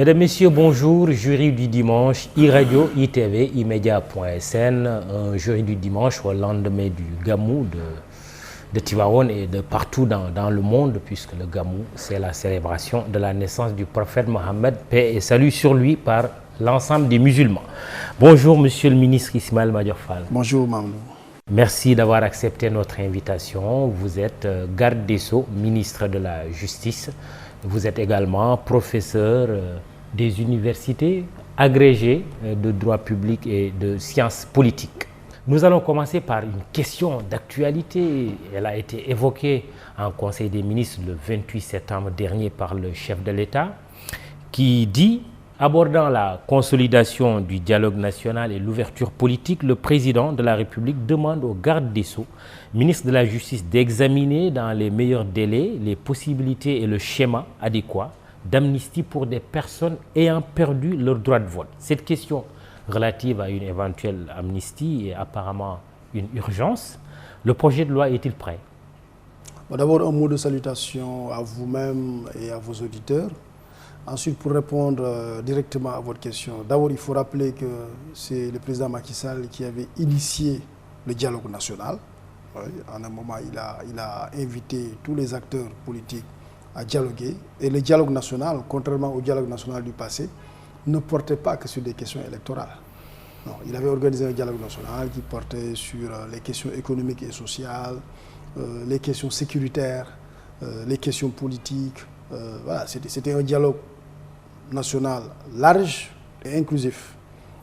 Mesdames, Messieurs, bonjour. Jury du dimanche, iRadio, ITV, iMedia.sn. Un jury du dimanche au lendemain du Gamou de Tivaouane et de partout dans le monde, puisque le Gamou, c'est la célébration de la naissance du prophète Mohammed, paix et salut sur lui par l'ensemble des musulmans. Bonjour, Monsieur le ministre Ismaël Madior Fall. Bonjour, Mamadou. Merci d'avoir accepté notre invitation. Vous êtes garde des Sceaux, ministre de la Justice. Vous êtes également professeur des universités, agrégé de droit public et de sciences politiques. Nous allons commencer par une question d'actualité. Elle a été évoquée en Conseil des ministres le 28 septembre dernier par le chef de l'État, qui dit, abordant la consolidation du dialogue national et l'ouverture politique, le président de la République demande au garde des Sceaux, ministre de la Justice, d'examiner dans les meilleurs délais les possibilités et le schéma adéquat d'amnistie pour des personnes ayant perdu leur droit de vote. Cette question relative à une éventuelle amnistie est apparemment une urgence. Le projet de loi est-il prêt? D'abord, un mot de salutation à vous-même et à vos auditeurs. Ensuite, pour répondre directement à votre question, d'abord, il faut rappeler que c'est le président Macky Sall qui avait initié le dialogue national. En un moment, il a invité tous les acteurs politiques à dialoguer. Et le dialogue national, contrairement au dialogue national du passé, ne portait pas que sur des questions électorales. Non, il avait organisé un dialogue national qui portait sur les questions économiques et sociales, les questions sécuritaires, les questions politiques. Voilà, c'était un dialogue national large et inclusif.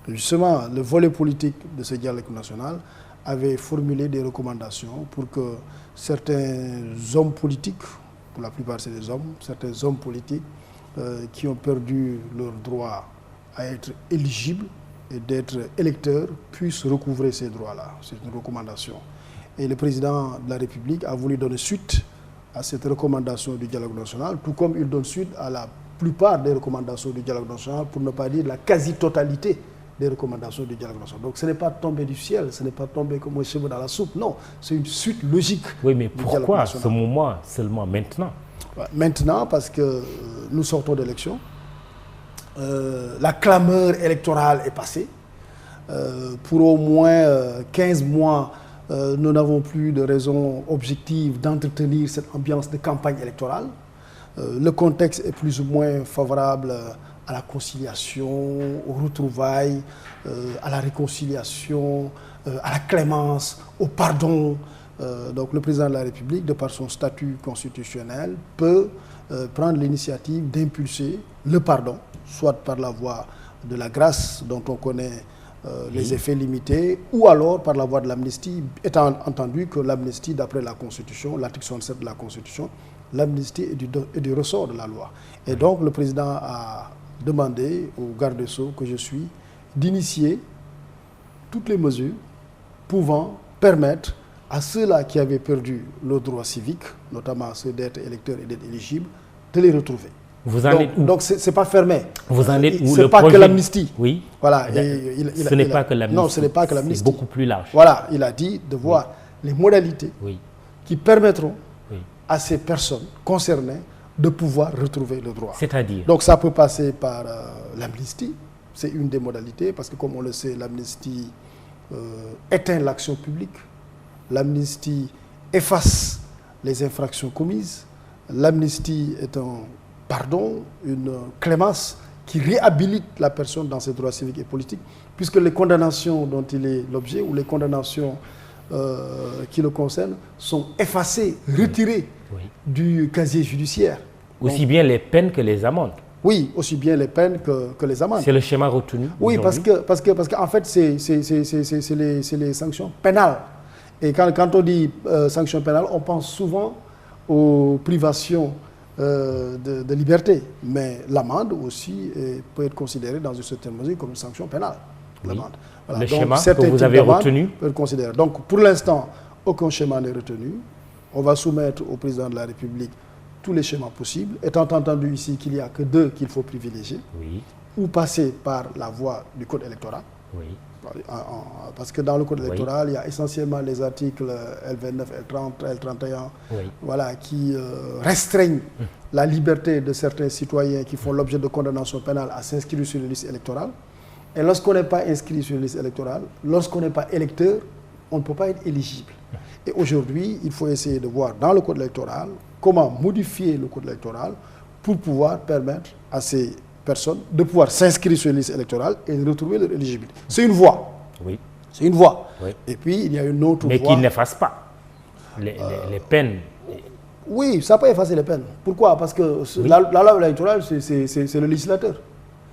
Justement, le volet politique de ce dialogue national avait formulé des recommandations pour que certains hommes politiques, pour la plupart c'est des hommes, certains hommes politiques qui ont perdu leur droit à être éligibles et d'être électeurs puissent recouvrer ces droits-là. C'est une recommandation. Et le président de la République a voulu donner suite à cette recommandation du dialogue national, tout comme il donne suite à la plupart des recommandations du dialogue national, pour ne pas dire la quasi-totalité des recommandations du dialogue national. Donc ce n'est pas tombé du ciel, ce n'est pas tombé comme un cheveu dans la soupe, non, c'est une suite logique. Oui, mais pourquoi ce moment seulement maintenant? Maintenant, parce que nous sortons d'élections, la clameur électorale est passée. Pour au moins 15 mois, nous n'avons plus de raison objective d'entretenir cette ambiance de campagne électorale. Le contexte est plus ou moins favorable à la conciliation, aux retrouvailles, à la réconciliation, à la clémence, au pardon. Donc le président de la République, de par son statut constitutionnel, peut prendre l'initiative d'impulser le pardon, soit par la voie de la grâce dont on connaît les effets limités, ou alors par la voie de l'amnistie, étant entendu que l'amnistie, d'après la Constitution, l'article 67 de la Constitution, l'amnistie est du ressort de la loi. Et donc le président a demandé au garde des Sceaux que je suis d'initier toutes les mesures pouvant permettre à ceux-là qui avaient perdu leurs droits civiques, notamment ceux d'être électeurs et d'être éligibles, de les retrouver. Vous en êtes où? Donc ce n'est pas fermé. Vous en êtes où? Ce n'est pas que l'amnistie. Oui. Voilà. Ce n'est pas que l'amnistie. Non, ce n'est pas que l'amnistie. C'est beaucoup plus large. Voilà, il a dit de voir les modalités qui permettront à ces personnes concernées de pouvoir retrouver le droit. C'est-à-dire? Donc ça peut passer par l'amnistie, c'est une des modalités, parce que comme on le sait, l'amnistie éteint l'action publique, l'amnistie efface les infractions commises, l'amnistie est un pardon, une clémence qui réhabilite la personne dans ses droits civiques et politiques, puisque les condamnations dont il est l'objet ou les condamnations qui le concernent sont effacées, retirées du casier judiciaire. Aussi bien les peines que les amendes. Oui, aussi bien les peines que les amendes. C'est le schéma retenu. Oui, parce qu'en fait, c'est les sanctions pénales. Et quand on dit sanctions pénales, on pense souvent aux privations de liberté. Mais l'amende aussi peut être considérée dans une certaine mesure comme une sanction pénale. L'amende. Voilà. Le schéma que vous avez retenu peut être considéré. Donc, pour l'instant, aucun schéma n'est retenu. On va soumettre au président de la République tous les schémas possibles, étant entendu ici qu'il n'y a que deux qu'il faut privilégier, ou passer par la voie du code électoral, Parce que dans le code Oui. électoral, il y a essentiellement les articles L29, L30, L31, Oui. voilà, qui restreignent la liberté de certains citoyens qui font l'objet de condamnation pénale à s'inscrire sur les listes électorales. Et lorsqu'on n'est pas inscrit sur les listes électorales, lorsqu'on n'est pas électeur, on ne peut pas être éligible. Et aujourd'hui, il faut essayer de voir dans le code électoral comment modifier le code électoral pour pouvoir permettre à ces personnes de pouvoir s'inscrire sur les listes électorales et de retrouver leur éligibilité. C'est une voie. Oui. C'est une voie. Oui. Et puis, il y a une autre Mais voie. qui n'efface pas les peines. Oui, ça peut effacer les peines. Pourquoi? Parce que la loi électorale, c'est le législateur.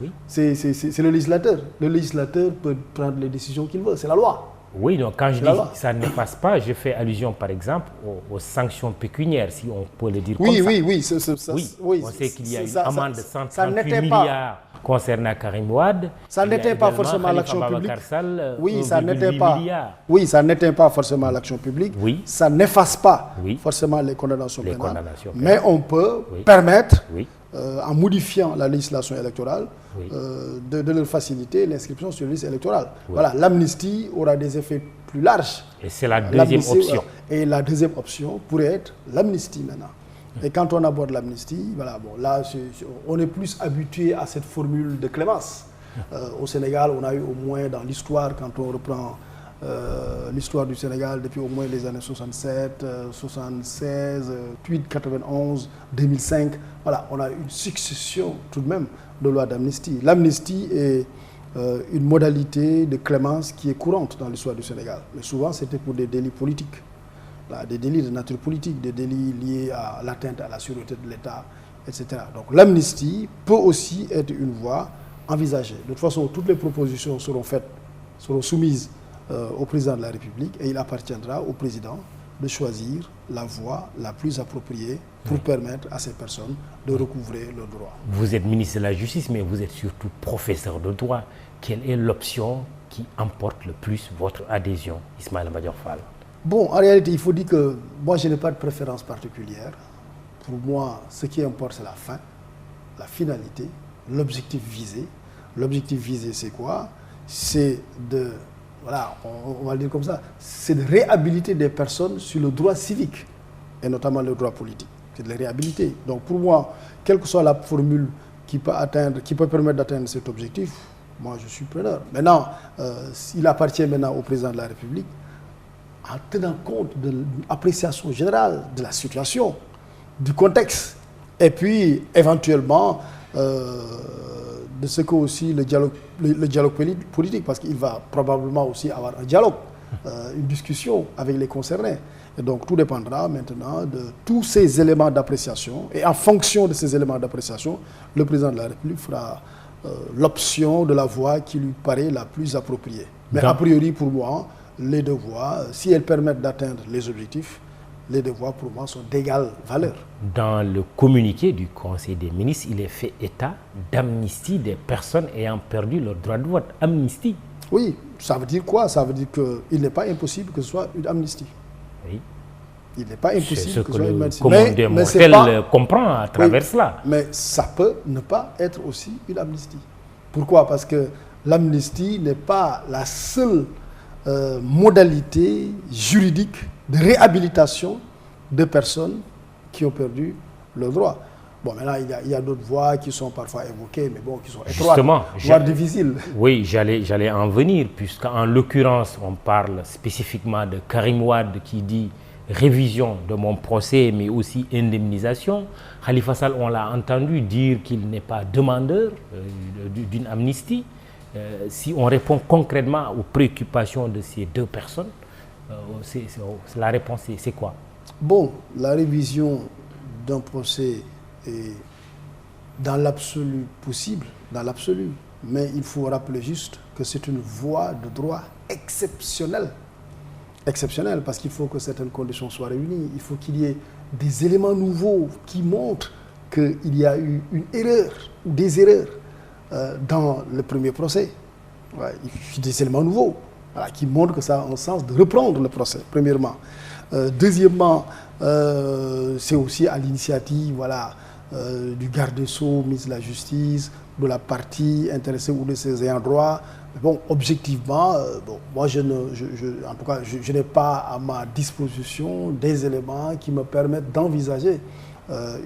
Oui. C'est le législateur. Le législateur peut prendre les décisions qu'il veut. C'est la loi. Oui, donc quand je dis La loi. ça n'efface pas, je fais allusion par exemple aux sanctions pécuniaires, si on peut le dire Oui, comme ça. oui. On sait qu'il y a une ça amende de ça 138 n'était milliards concernant Karim Wade. Ça Il y a n'était pas également forcément Khalifa l'action publique. Babacar Sall, Oui, ça 1,8 n'était pas. milliard. Oui, ça n'était pas forcément l'action publique. Oui. Ça n'efface pas Oui. forcément les condamnations Les pénales. condamnations Mais on peut Oui. permettre, Oui. en modifiant la législation électorale, Oui. de leur faciliter l'inscription sur les listes électorales. Voilà, l'amnistie aura des effets plus larges. Et c'est la deuxième L'amnistie, option. Et la deuxième option pourrait être l'amnistie maintenant. Et quand on aborde l'amnistie, voilà, bon, là, on est plus habitué à cette formule de clémence. Au Sénégal, on a eu au moins dans l'histoire, quand on reprend l'histoire du Sénégal depuis au moins les années 67, 76, 8, 91, 2005, voilà, on a une succession tout de même de lois d'amnistie. L'amnistie est une modalité de clémence qui est courante dans l'histoire du Sénégal. Mais souvent, c'était pour des délits politiques. Là, des délits de nature politique, des délits liés à l'atteinte à la sûreté de l'État, etc. Donc l'amnistie peut aussi être une voie envisagée. De toute façon, toutes les propositions seront soumises au président de la République et il appartiendra au président de choisir la voie la plus appropriée pour permettre à ces personnes de recouvrer leurs droits. Vous êtes ministre de la Justice, mais vous êtes surtout professeur de droit. Quelle est l'option qui emporte le plus votre adhésion, Ismaïla Madior Fall? Bon, en réalité, il faut dire que moi, je n'ai pas de préférence particulière. Pour moi, ce qui importe, c'est la fin, la finalité, l'objectif visé. L'objectif visé, c'est quoi? C'est de, voilà, on va le dire comme ça, c'est de réhabiliter des personnes sur le droit civique, et notamment le droit politique. C'est de les réhabiliter. Donc pour moi, quelle que soit la formule qui peut permettre d'atteindre cet objectif, moi, je suis preneur. Maintenant, il appartient maintenant au président de la République, en tenant compte de l'appréciation générale de la situation, du contexte, et puis éventuellement de ce que aussi le dialogue politique, parce qu'il va probablement aussi avoir un dialogue, une discussion avec les concernés. Et donc tout dépendra maintenant de tous ces éléments d'appréciation, et en fonction de ces éléments d'appréciation, le président de la République fera l'option de la voie qui lui paraît la plus appropriée. Mais a priori pour moi, les deux voies, si elles permettent d'atteindre les objectifs, les deux voies pour moi sont d'égale valeur. Dans le communiqué du Conseil des ministres, il est fait état d'amnistie des personnes ayant perdu leur droit de vote. Amnistie. Oui, ça veut dire quoi? Ça veut dire qu'il n'est pas impossible que ce soit une amnistie. Oui. Il n'est pas impossible que ce soit une amnistie. Le mortel comprend à travers cela. Mais ça peut ne pas être aussi une amnistie. Pourquoi? Parce que l'amnistie n'est pas la seule modalité juridique de réhabilitation de personnes qui ont perdu leurs droits. Bon, maintenant, il y a d'autres voies qui sont parfois évoquées, mais bon, qui sont étroites, voire difficiles. Oui, j'allais en venir, puisqu'en l'occurrence, on parle spécifiquement de Karim Wade qui dit révision de mon procès, mais aussi indemnisation. Khalifa Sall, on l'a entendu dire qu'il n'est pas demandeur d'une amnistie. Si on répond concrètement aux préoccupations de ces deux personnes, la réponse c'est quoi? Bon, la révision d'un procès est dans l'absolu possible, dans l'absolu, mais il faut rappeler juste que c'est une voie de droit exceptionnelle. Exceptionnelle parce qu'il faut que certaines conditions soient réunies, il faut qu'il y ait des éléments nouveaux qui montrent qu'il y a eu une erreur ou des erreurs dans le premier procès. Ouais, il faut des éléments nouveaux qui montrent que ça a un sens de reprendre le procès, premièrement. Deuxièmement, c'est aussi à l'initiative du garde des Sceaux, ministre de la Justice, de la partie intéressée ou de ses ayants droit, Mais bon, objectivement, moi, en tout cas, je n'ai pas à ma disposition des éléments qui me permettent d'envisager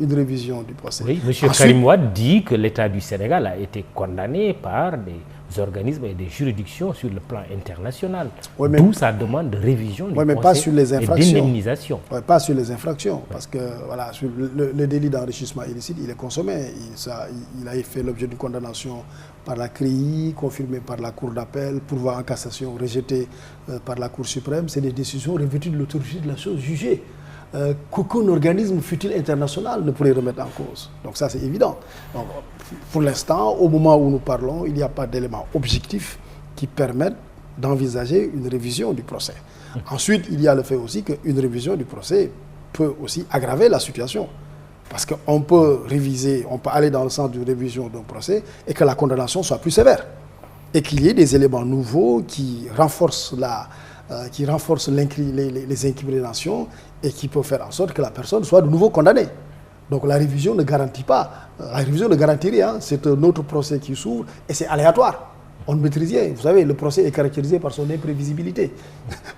une révision du procès. Oui, M. Karim Wade dit que l'État du Sénégal a été condamné par des organismes et des juridictions sur le plan international. Oui, d'où sa demande de révision du procès pas sur les infractions. Et d'indemnisation. Oui, pas sur les infractions, parce que voilà, sur le délit d'enrichissement illicite, il est consommé. Il a fait l'objet d'une condamnation par la CREI, confirmée par la Cour d'appel, pourvoi en cassation, rejeté par la Cour suprême. C'est des décisions revêtues de l'autorité de la chose jugée. Qu'aucun organisme fut-il international ne pourrait remettre en cause. Donc ça, c'est évident. Donc, pour l'instant, au moment où nous parlons, il n'y a pas d'éléments objectifs qui permettent d'envisager une révision du procès. Ensuite, il y a le fait aussi qu'une révision du procès peut aussi aggraver la situation. Parce qu'on peut réviser, on peut aller dans le sens d'une révision d'un procès et que la condamnation soit plus sévère. Et qu'il y ait des éléments nouveaux qui renforcent les incriminations et qui peuvent faire en sorte que la personne soit de nouveau condamnée. Donc la révision ne garantit pas, la révision ne garantit rien, c'est un autre procès qui s'ouvre et c'est aléatoire. On ne maîtrise rien. Vous savez, le procès est caractérisé par son imprévisibilité.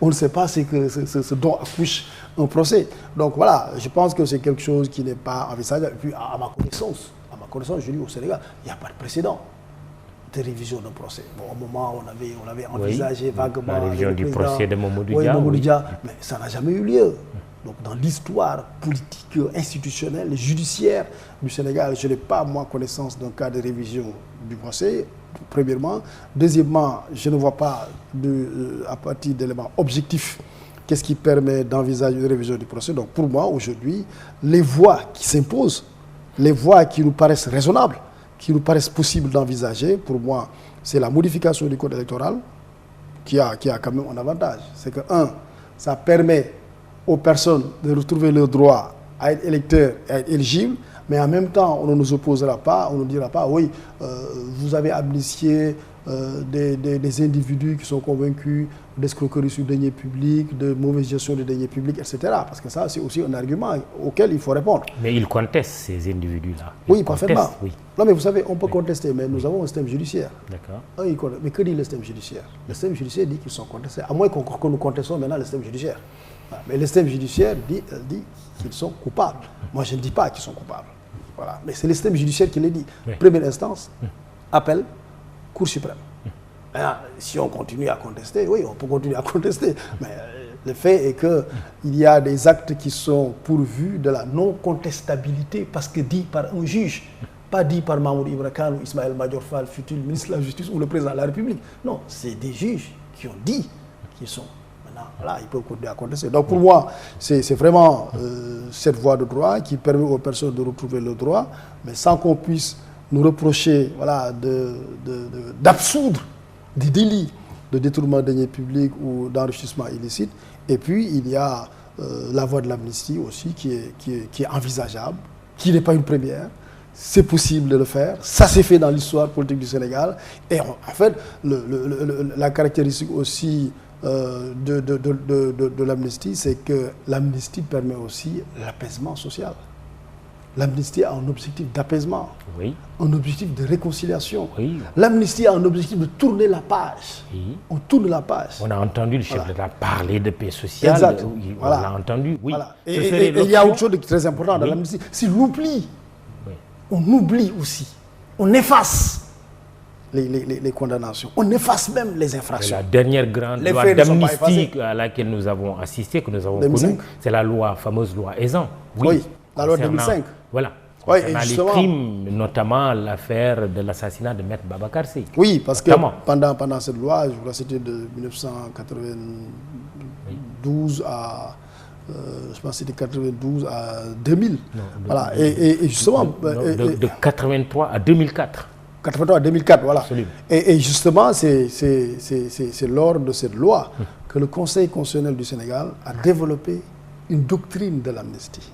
On ne sait pas ce dont accouche un procès. Donc voilà, je pense que c'est quelque chose qui n'est pas envisageable. Et puis à ma connaissance, je dis au Sénégal, il n'y a pas de précédent de révision d'un procès. Bon, au moment on avait envisagé vaguement la révision du procès de Mamadou Dia, mais ça n'a jamais eu lieu. Donc dans l'histoire politique, institutionnelle, judiciaire du Sénégal, je n'ai pas, moi, connaissance d'un cas de révision du procès, premièrement. Deuxièmement, je ne vois pas, à partir d'éléments objectifs, qu'est-ce qui permet d'envisager une révision du procès. Donc pour moi, aujourd'hui, les voies qui s'imposent, les voies qui nous paraissent raisonnables, qui nous paraissent possibles d'envisager, pour moi, c'est la modification du code électoral qui a quand même un avantage. C'est que, ça permet aux personnes de retrouver leur droit à être électeurs et à être éligibles, mais en même temps, on ne nous opposera pas, on ne dira pas, oui, vous avez amnistié des individus qui sont convaincus d'escroquerie sur les deniers publics, de mauvaise gestion des deniers publics, etc. Parce que ça, c'est aussi un argument auquel il faut répondre. Mais ils contestent ces individus-là. Oui, parfaitement. Oui. Non, mais vous savez, on peut contester, mais nous avons un système judiciaire. D'accord. Mais que dit le système judiciaire? Le système judiciaire dit qu'ils sont contestés, à moins que nous contestons maintenant le système judiciaire. Mais le système judiciaire dit qu'ils sont coupables. Moi, je ne dis pas qu'ils sont coupables. Voilà. Mais c'est le système judiciaire qui le dit. Oui. Première instance, appel, Cour suprême. Maintenant, si on continue à contester, oui, on peut continuer à contester. Mais le fait est qu'il y a des actes qui sont pourvus de la non-contestabilité parce que dit par un juge, pas dit par Mahmoud Ibra Kane ou Ismaël Madior Fall, futur ministre de la Justice ou le président de la République. Non, c'est des juges qui ont dit qu'ils sont. Voilà, ils peuvent continuer à contester. Donc pour moi, c'est vraiment cette voie de droit qui permet aux personnes de retrouver le droit, mais sans qu'on puisse nous reprocher d'absoudre des délits de détournement de deniers publics ou d'enrichissement illicite. Et puis il y a la voie de l'amnistie aussi qui est envisageable, qui n'est pas une première. C'est possible de le faire. Ça s'est fait dans l'histoire politique du Sénégal. Et en fait, la caractéristique aussi de l'amnistie, c'est que l'amnistie permet aussi l'apaisement social. L'amnistie a un objectif d'apaisement, oui. Un objectif de réconciliation. Oui. L'amnistie a un objectif de tourner la page. Oui. On tourne la page. On a entendu le chef d'État parler de paix sociale. Exact. On l'a entendu. Oui. Voilà. Et il y a autre chose de très important dans l'amnistie. C'est l'oubli. Oui. On oublie aussi. On efface les condamnations. On efface même les infractions. La dernière grande loi d'amnistie à laquelle nous avons assisté, que nous avons connue, c'est la fameuse loi Ezzan. Oui, la loi de 2005. Voilà. Oui, et les crimes, notamment l'affaire de l'assassinat de Maître Babacar Sy. Oui, parce que pendant cette loi, je crois que c'était de 1992 à... je pense que c'était 92 à 2000. Non, voilà. Et justement... de 83 à 2004. 83 à 2004, voilà. Et justement, c'est lors de cette loi que le Conseil constitutionnel du Sénégal a développé une doctrine de l'amnistie.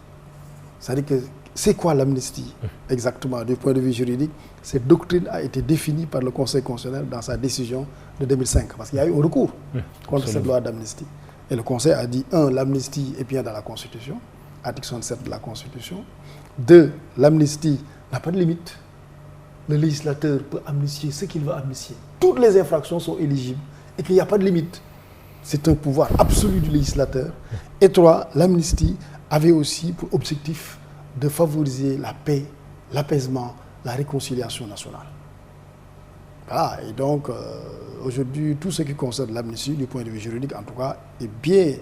C'est-à-dire que c'est quoi l'amnistie exactement du point de vue juridique? Cette doctrine a été définie par le Conseil constitutionnel dans sa décision de 2005, parce qu'il y a eu un recours contre cette loi d'amnistie. Et le Conseil a dit, 1, l'amnistie est bien dans la Constitution, article 67 de la Constitution. 2, l'amnistie n'a pas de limite. Le législateur peut amnistier ce qu'il veut amnistier. toutes les infractions sont éligibles et qu'il n'y a pas de limite. C'est un pouvoir absolu du législateur. Et 3, l'amnistie avait aussi pour objectif de favoriser la paix, l'apaisement, la réconciliation nationale. Voilà, et donc aujourd'hui, tout ce qui concerne l'amnistie, du point de vue juridique en tout cas, est bien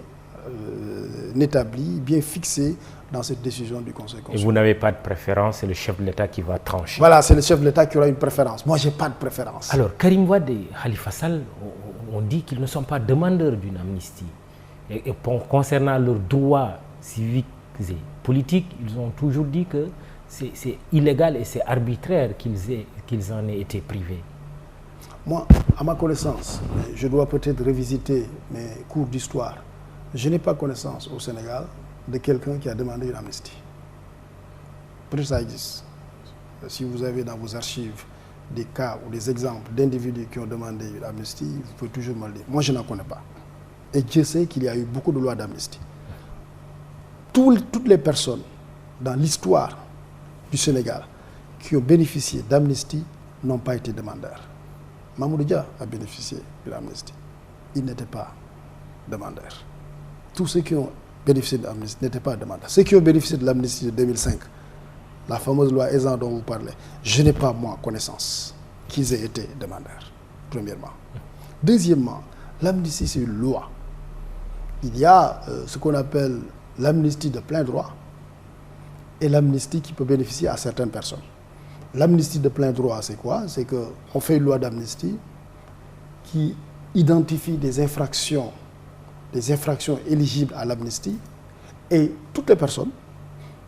établi, bien fixé dans cette décision du Conseil constitutionnel. Et vous n'avez pas de préférence, c'est le chef de l'État qui va trancher. Voilà, c'est le chef de l'État qui aura une préférence. Moi, je n'ai pas de préférence. Alors, Karim Wade et Khalifa Sall, on dit qu'ils ne sont pas demandeurs d'une amnistie. Et concernant leurs droits civiques et politiques, ils ont toujours dit que c'est illégal et c'est arbitraire qu'ils en aient été privés. Moi, à ma connaissance, je dois peut-être revisiter mes cours d'histoire. Je n'ai pas connaissance au Sénégal de quelqu'un qui a demandé une amnistie. Peut-être ça existe. Si vous avez dans vos archives des cas ou des exemples d'individus qui ont demandé une amnistie, vous pouvez toujours me le dire. Moi, je n'en connais pas. Et Dieu sait qu'il y a eu beaucoup de lois d'amnistie. Toutes les personnes dans l'histoire du Sénégal qui ont bénéficié d'amnistie n'ont pas été demandeurs. Mamoudou Dia a bénéficié de l'amnistie. Il n'était pas demandeur. Tous ceux qui ont bénéficié de l'amnistie n'étaient pas demandeurs. Ceux qui ont bénéficié de l'amnistie de 2005, la fameuse loi Ezzan dont vous parlez, je n'ai pas, moi, connaissance qu'ils aient été demandeurs, premièrement. Deuxièmement, l'amnistie, c'est une loi. Il y a ce qu'on appelle l'amnistie de plein droit et l'amnistie qui peut bénéficier à certaines personnes. L'amnistie de plein droit, c'est quoi? C'est qu'on fait une loi d'amnistie qui identifie des infractions éligibles à l'amnistie et toutes les personnes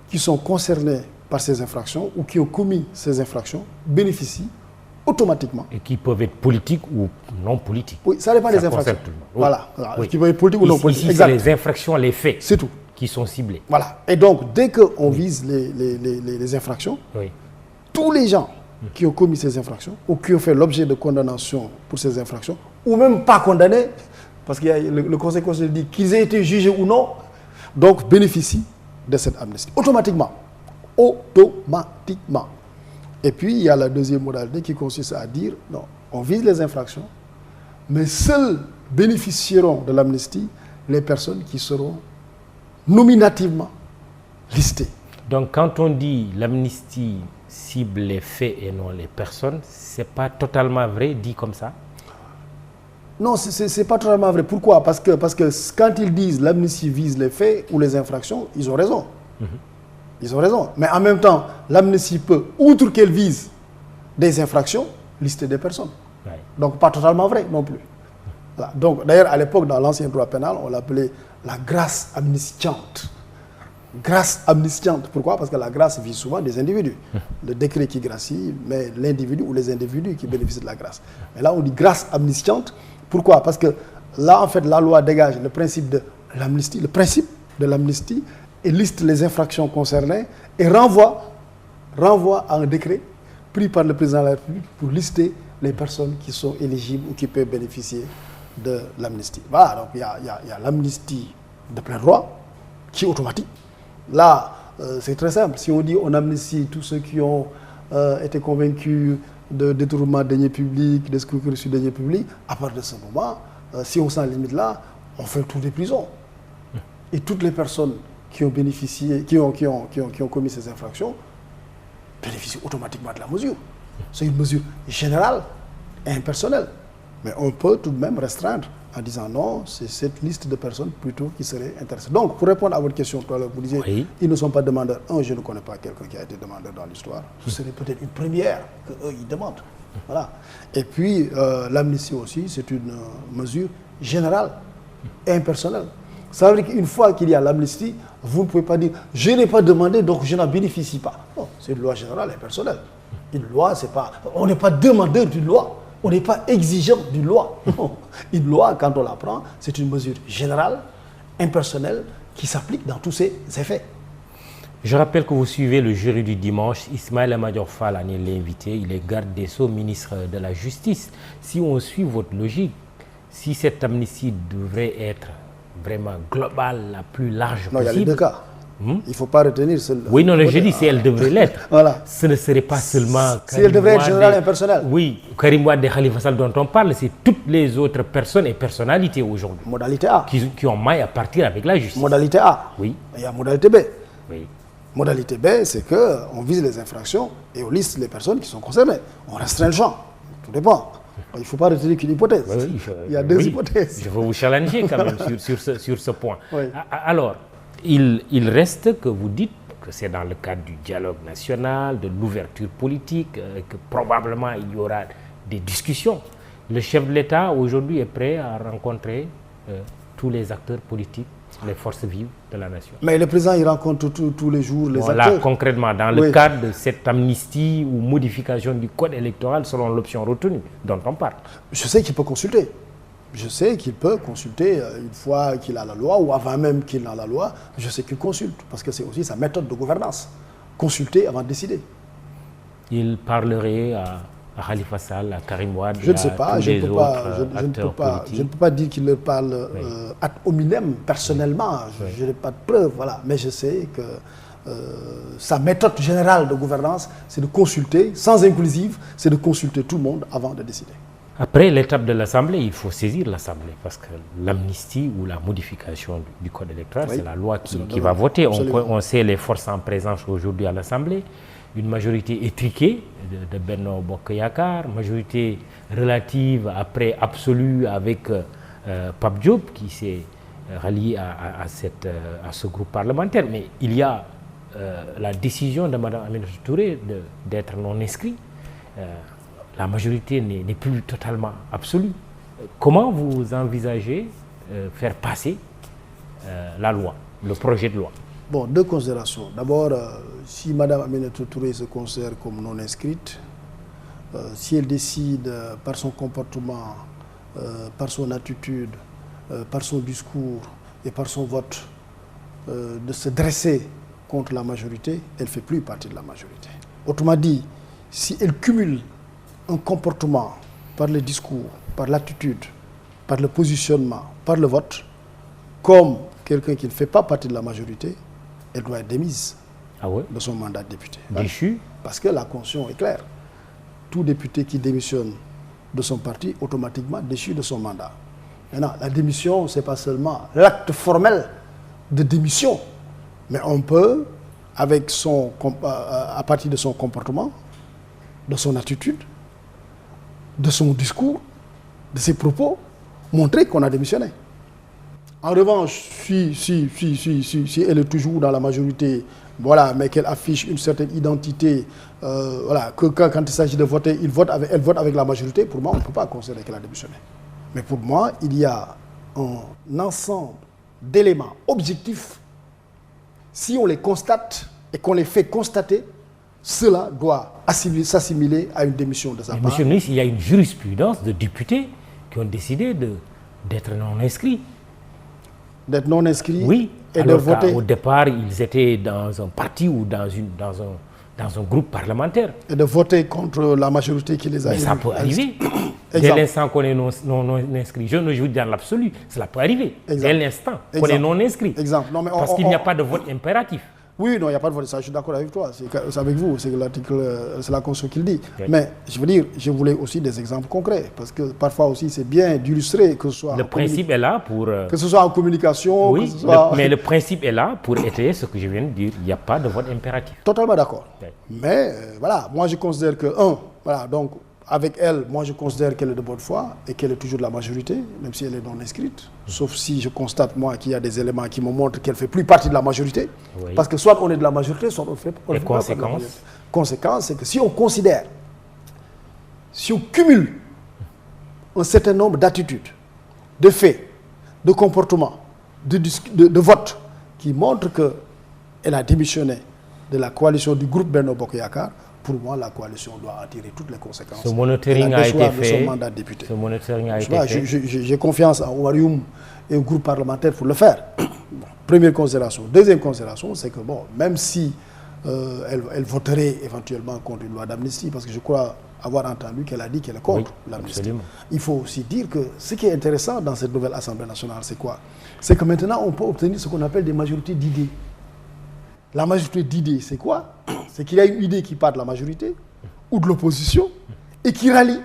qui sont concernées par ces infractions ou qui ont commis ces infractions bénéficient automatiquement. Et qui peuvent être politiques ou non politiques. Oui, ça dépend des infractions. Voilà. Oui. Qui peuvent être politiques ou non politiques. Ici, c'est les infractions, les faits. C'est tout. Qui sont ciblés. Voilà. Et donc, dès qu'on vise les infractions, oui, tous les gens qui ont commis ces infractions ou qui ont fait l'objet de condamnation pour ces infractions, ou même pas condamnés, parce que le Conseil constitutionnel dit qu'ils aient été jugés ou non, donc bénéficient de cette amnistie. Automatiquement. Automatiquement. Et puis, il y a la deuxième modalité qui consiste à dire, non, on vise les infractions, mais seuls bénéficieront de l'amnistie les personnes qui seront nominativement listées. Donc, quand on dit l'amnistie cible les faits et non les personnes, ce n'est pas totalement vrai, dit comme ça? Non, ce n'est pas totalement vrai. Pourquoi? Parce que quand ils disent l'amnistie vise les faits ou les infractions, ils ont raison. Ils ont raison. Mais en même temps, l'amnistie peut, outre qu'elle vise des infractions, lister des personnes. Oui. Donc, pas totalement vrai non plus. Voilà. Donc, d'ailleurs, à l'époque, dans l'ancien droit pénal, on l'appelait la grâce amnistiante. Grâce amnistiante. Pourquoi? Parce que la grâce vise souvent des individus. Le décret qui gracie, mais l'individu ou les individus qui bénéficient de la grâce. Mais là, on dit grâce amnistiante. Pourquoi? Parce que là, en fait, la loi dégage le principe de l'amnistie, et liste les infractions concernées et renvoie à un décret pris par le président de la République pour lister les personnes qui sont éligibles ou qui peuvent bénéficier de l'amnistie. Voilà, donc il y a l'amnistie de plein droit qui est automatique. Là, c'est très simple. Si on dit on amnistie tous ceux qui ont été convaincus de détournement de deniers publics, d'escroquerie sur deniers publics, à partir de ce moment, si on s'en limite là, on fait le tour des prisons. Et toutes les personnes qui ont bénéficié, qui ont commis ces infractions, bénéficient automatiquement de la mesure. C'est une mesure générale et impersonnelle. Mais on peut tout de même restreindre en disant non, c'est cette liste de personnes plutôt qui seraient intéressées. Donc, pour répondre à votre question, vous disiez, oui, ils ne sont pas demandeurs. Je ne connais pas quelqu'un qui a été demandeur dans l'histoire. Ce serait peut-être une première qu'eux, ils demandent. Voilà. Et puis, l'amnistie aussi, c'est une mesure générale et impersonnelle. Ça veut dire qu'une fois qu'il y a l'amnistie, vous ne pouvez pas dire « je n'ai pas demandé, donc je n'en bénéficie pas ». Non, c'est une loi générale et personnelle. Une loi, c'est pas... On n'est pas demandeur d'une loi, on n'est pas exigeant d'une loi. Non. Une loi, quand on la prend, c'est une mesure générale, impersonnelle, qui s'applique dans tous ses effets. Je rappelle que vous suivez le jury du dimanche. Ismaïla Madior Fall en est l'invité. Il est garde des Sceaux, ministre de la Justice. Si on suit votre logique, si cette amnistie devrait être vraiment globale, la plus large possible. Non, il y a les deux cas. Il ne faut pas retenir celle. Oui, non, je dis si elle devrait l'être. Voilà. Ce ne serait pas seulement. Si elle devrait être générale et impersonnelle. Oui, Karim Wade et Khalifa Sall dont on parle, c'est toutes les autres personnes et personnalités aujourd'hui. Modalité A. Qui ont maille à partir avec la justice. Modalité A. Oui. Il y a modalité B. Oui. Modalité B, c'est qu'on vise les infractions et on liste les personnes qui sont concernées. On restreint le champ. Tout dépend. Il ne faut pas retenir qu'une hypothèse. Oui, il y a deux hypothèses. Je veux vous challenger quand même sur ce point. Oui. Alors, il reste que vous dites que c'est dans le cadre du dialogue national, de l'ouverture politique, que probablement il y aura des discussions. Le chef de l'État aujourd'hui est prêt à rencontrer tous les acteurs politiques, les forces vives de la nation. Mais le président, il rencontre tous les jours les acteurs. Là, concrètement, dans le cadre de cette amnistie ou modification du code électoral selon l'option retenue dont on parle. Je sais qu'il peut consulter. Je sais qu'il peut consulter une fois qu'il a la loi ou avant même qu'il a la loi. Je sais qu'il consulte parce que c'est aussi sa méthode de gouvernance. Consulter avant de décider. Il parlerait à Khalifa Sall, à Karim Wade, je ne sais pas, je ne peux pas dire qu'il leur parle ad hominem personnellement, je n'ai pas de preuves, voilà. Mais je sais que sa méthode générale de gouvernance, c'est de consulter, sans inclusive, c'est de consulter tout le monde avant de décider. Après l'étape de l'Assemblée, il faut saisir l'Assemblée parce que l'amnistie ou la modification du code électoral, c'est la loi qui va voter. On sait les forces en présence aujourd'hui à l'Assemblée. Une majorité étriquée de Benno Bokk Yakaar, majorité relative après absolue avec Pape Diop qui s'est rallié à ce groupe parlementaire. Mais il y a la décision de Mme Aminata Touré d'être non inscrit. La majorité n'est plus totalement absolue. Comment vous envisagez faire passer la loi, le projet de loi? Bon, deux considérations. D'abord, si Mme Aminata Touré se considère comme non inscrite, si elle décide par son comportement, par son attitude, par son discours et par son vote de se dresser contre la majorité, elle ne fait plus partie de la majorité. Autrement dit, si elle cumule un comportement par le discours, par l'attitude, par le positionnement, par le vote, comme quelqu'un qui ne fait pas partie de la majorité, elle doit être démise de son mandat de député. Déchu? Parce que la Constitution est claire. Tout député qui démissionne de son parti, automatiquement déchu de son mandat. Maintenant, la démission, ce n'est pas seulement l'acte formel de démission, mais on peut, à partir de son comportement, de son attitude, de son discours, de ses propos, montrer qu'on a démissionné. En revanche, si elle est toujours dans la majorité, voilà, mais qu'elle affiche une certaine identité, voilà, que quand il s'agit de voter, elle vote avec la majorité, pour moi, on ne peut pas considérer qu'elle a démissionné. Mais pour moi, il y a un ensemble d'éléments objectifs. Si on les constate et qu'on les fait constater, cela doit s'assimiler à une démission de sa part. Monsieur le ministre, il y a une jurisprudence de députés qui ont décidé d'être non inscrits. D'être non inscrits, oui, et de voter. Au départ, ils étaient dans un parti ou dans un groupe parlementaire. Et de voter contre la majorité qui les a élus. Mais ça peut arriver. Dès l'instant qu'on est non inscrit, je dis dans l'absolu, cela peut arriver. Dès l'instant qu'on est non inscrit. Non, mais parce qu'il n'y a pas de vote impératif. Oui, non, il n'y a pas de vote. Ça, je suis d'accord avec toi. C'est avec vous. C'est la Constitution qui le dit. Oui. Mais je veux dire, je voulais aussi des exemples concrets. Parce que parfois aussi, c'est bien d'illustrer que ce soit. Le principe est là pour. Que ce soit en communication. Oui, que ce soit... mais le principe est là pour étayer ce que je viens de dire. Il n'y a pas de vote impératif. Totalement d'accord. Oui. Mais voilà, moi je considère que, voilà, donc avec elle, moi je considère qu'elle est de bonne foi et qu'elle est toujours de la majorité, même si elle est non inscrite. Sauf si je constate, moi, qu'il y a des éléments qui me montrent qu'elle ne fait plus partie de la majorité. Oui. Parce que soit on est de la majorité, soit on ne fait pas partie de la majorité. Conséquence, c'est que si on considère, si on cumule un certain nombre d'attitudes, de faits, de comportements, de votes, qui montrent qu'elle a démissionné de la coalition du groupe Benno Bokk Yakaar, pour moi, la coalition doit en tirer toutes les conséquences. Ce monitoring a été fait. Son mandat de député. Ce monitoring a été fait. J'ai confiance en Ouarioum et au groupe parlementaire pour le faire. Bon, première considération. Deuxième considération, c'est que bon, même si elle voterait éventuellement contre une loi d'amnistie, parce que je crois avoir entendu qu'elle a dit qu'elle est contre l'amnistie. Il faut aussi dire que ce qui est intéressant dans cette nouvelle Assemblée nationale, c'est quoi? C'est que maintenant, on peut obtenir ce qu'on appelle des majorités d'idées. La majorité d'idées, c'est quoi? C'est qu'il y a une idée qui part de la majorité ou de l'opposition et qui rallie,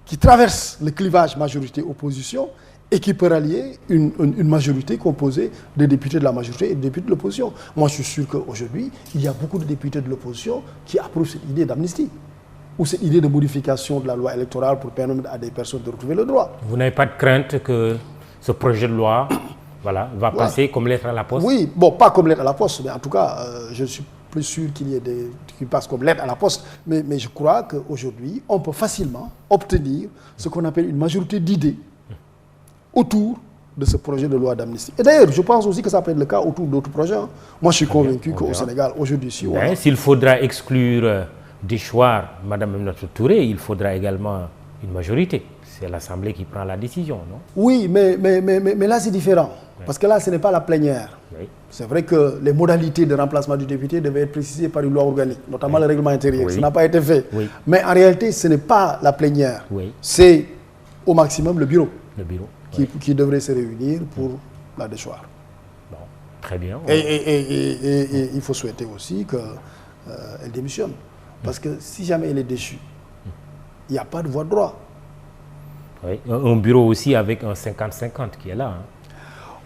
qui traverse le clivage majorité-opposition et qui peut rallier une majorité composée de députés de la majorité et de députés de l'opposition. Moi, je suis sûr qu'aujourd'hui, il y a beaucoup de députés de l'opposition qui approuvent cette idée d'amnistie ou cette idée de modification de la loi électorale pour permettre à des personnes de retrouver le droit. Vous n'avez pas de crainte que ce projet de loi va passer comme lettre à la poste? Oui, bon, pas comme lettre à la poste, mais en tout cas, je suis plus sûr qu'il passe comme lettre à la poste. Mais je crois qu'aujourd'hui, on peut facilement obtenir ce qu'on appelle une majorité d'idées autour de ce projet de loi d'amnistie. Et d'ailleurs, je pense aussi que ça peut être le cas autour d'autres projets. Moi, je suis convaincu qu'au Sénégal, aujourd'hui, si s'il faudra exclure déchoir Mme Aminata Touré, il faudra également une majorité. C'est l'Assemblée qui prend la décision, non? Oui, mais là, c'est différent. Oui. Parce que là, ce n'est pas la plénière. Oui. C'est vrai que les modalités de remplacement du député devaient être précisées par une loi organique, notamment le règlement intérieur. Oui. Ça n'a pas été fait. Oui. Mais en réalité, ce n'est pas la plénière. Oui. C'est au maximum le bureau. Le bureau. Qui devrait se réunir pour la déchoir. Bon, très bien. Et il faut souhaiter aussi qu'elle démissionne. Parce que si jamais elle est déchue, il n'y a pas de voie de droit. Oui, un bureau aussi avec un 50-50 qui est là. Hein.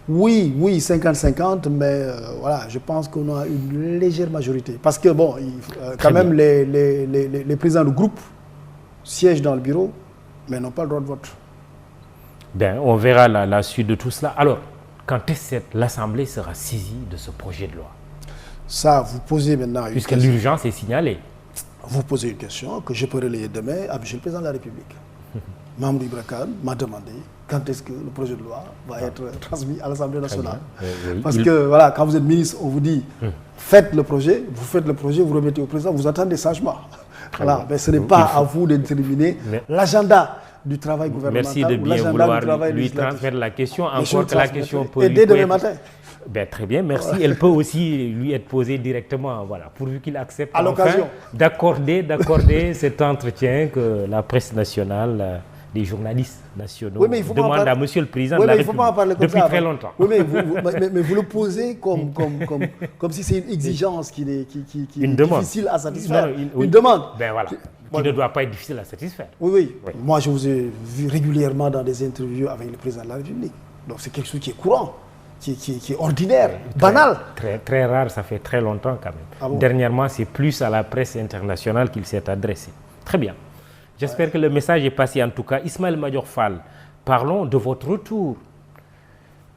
Oui, 50-50, mais voilà, je pense qu'on a une légère majorité. Parce que, bon, quand même, les présidents de groupe siègent dans le bureau, mais n'ont pas le droit de vote. Bien, on verra la suite de tout cela. Alors, quand est-ce que l'Assemblée sera saisie de ce projet de loi? Ça, vous posez maintenant une question. Puisque l'urgence est signalée. Vous posez une question que je peux relayer demain à M. le Président de la République. Mamadou Ibra Kane m'a demandé quand est-ce que le projet de loi va être transmis à l'Assemblée nationale. Oui. Parce que, voilà, quand vous êtes ministre, on vous dit faites le projet, vous remettez au président, vous attendez sagement. Voilà, mais ce n'est pas à vous de déterminer l'agenda du travail gouvernemental. Merci de bien vouloir lui transmettre la question, encore que la question peut dès demain matin. Ben, très bien, merci. Elle peut aussi lui être posée directement, voilà, pourvu qu'il accepte à l'occasion d'accorder cet entretien que la presse nationale, les journalistes nationaux demandent à Monsieur le Président de la République depuis très longtemps. Oui, mais vous le posez comme si c'est une exigence qui est difficile à satisfaire. Une demande. Ben voilà. Qui ne doit pas être difficile à satisfaire. Oui. Moi, je vous ai vu régulièrement dans des interviews avec le Président de la République. Donc, c'est quelque chose qui est courant. Qui est ordinaire, banal. Très rare, ça fait très longtemps quand même. Ah bon? Dernièrement, c'est plus à la presse internationale qu'il s'est adressé. Très bien. J'espère que le message est passé en tout cas. Ismaël Madior Fall, parlons de votre retour.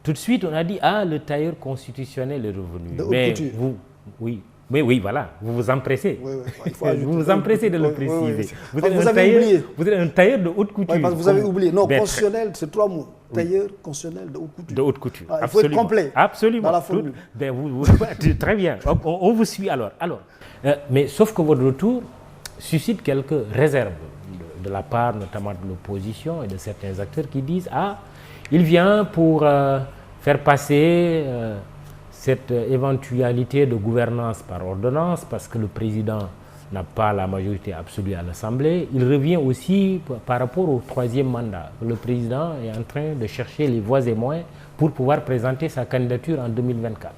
Tout de suite, on a dit, le tailleur constitutionnel est revenu. Mais oui, voilà, vous vous empressez. Oui, vous vous empressez de le préciser. Vous avez êtes un tailleur de haute couture. Oui, parce que vous avez oublié. Non, constitutionnel, c'est 3 mots. Tailleur constitutionnel de haute couture. De haute couture. Il faut être complet. Absolument. Dans la formule. Très bien. On vous suit alors. Mais sauf que votre retour suscite quelques réserves de la part notamment de l'opposition et de certains acteurs qui disent il vient pour faire passer cette éventualité de gouvernance par ordonnance parce que le président n'a pas la majorité absolue à l'Assemblée. Il revient aussi par rapport au 3e mandat. Le président est en train de chercher les voies et moyens pour pouvoir présenter sa candidature en 2024.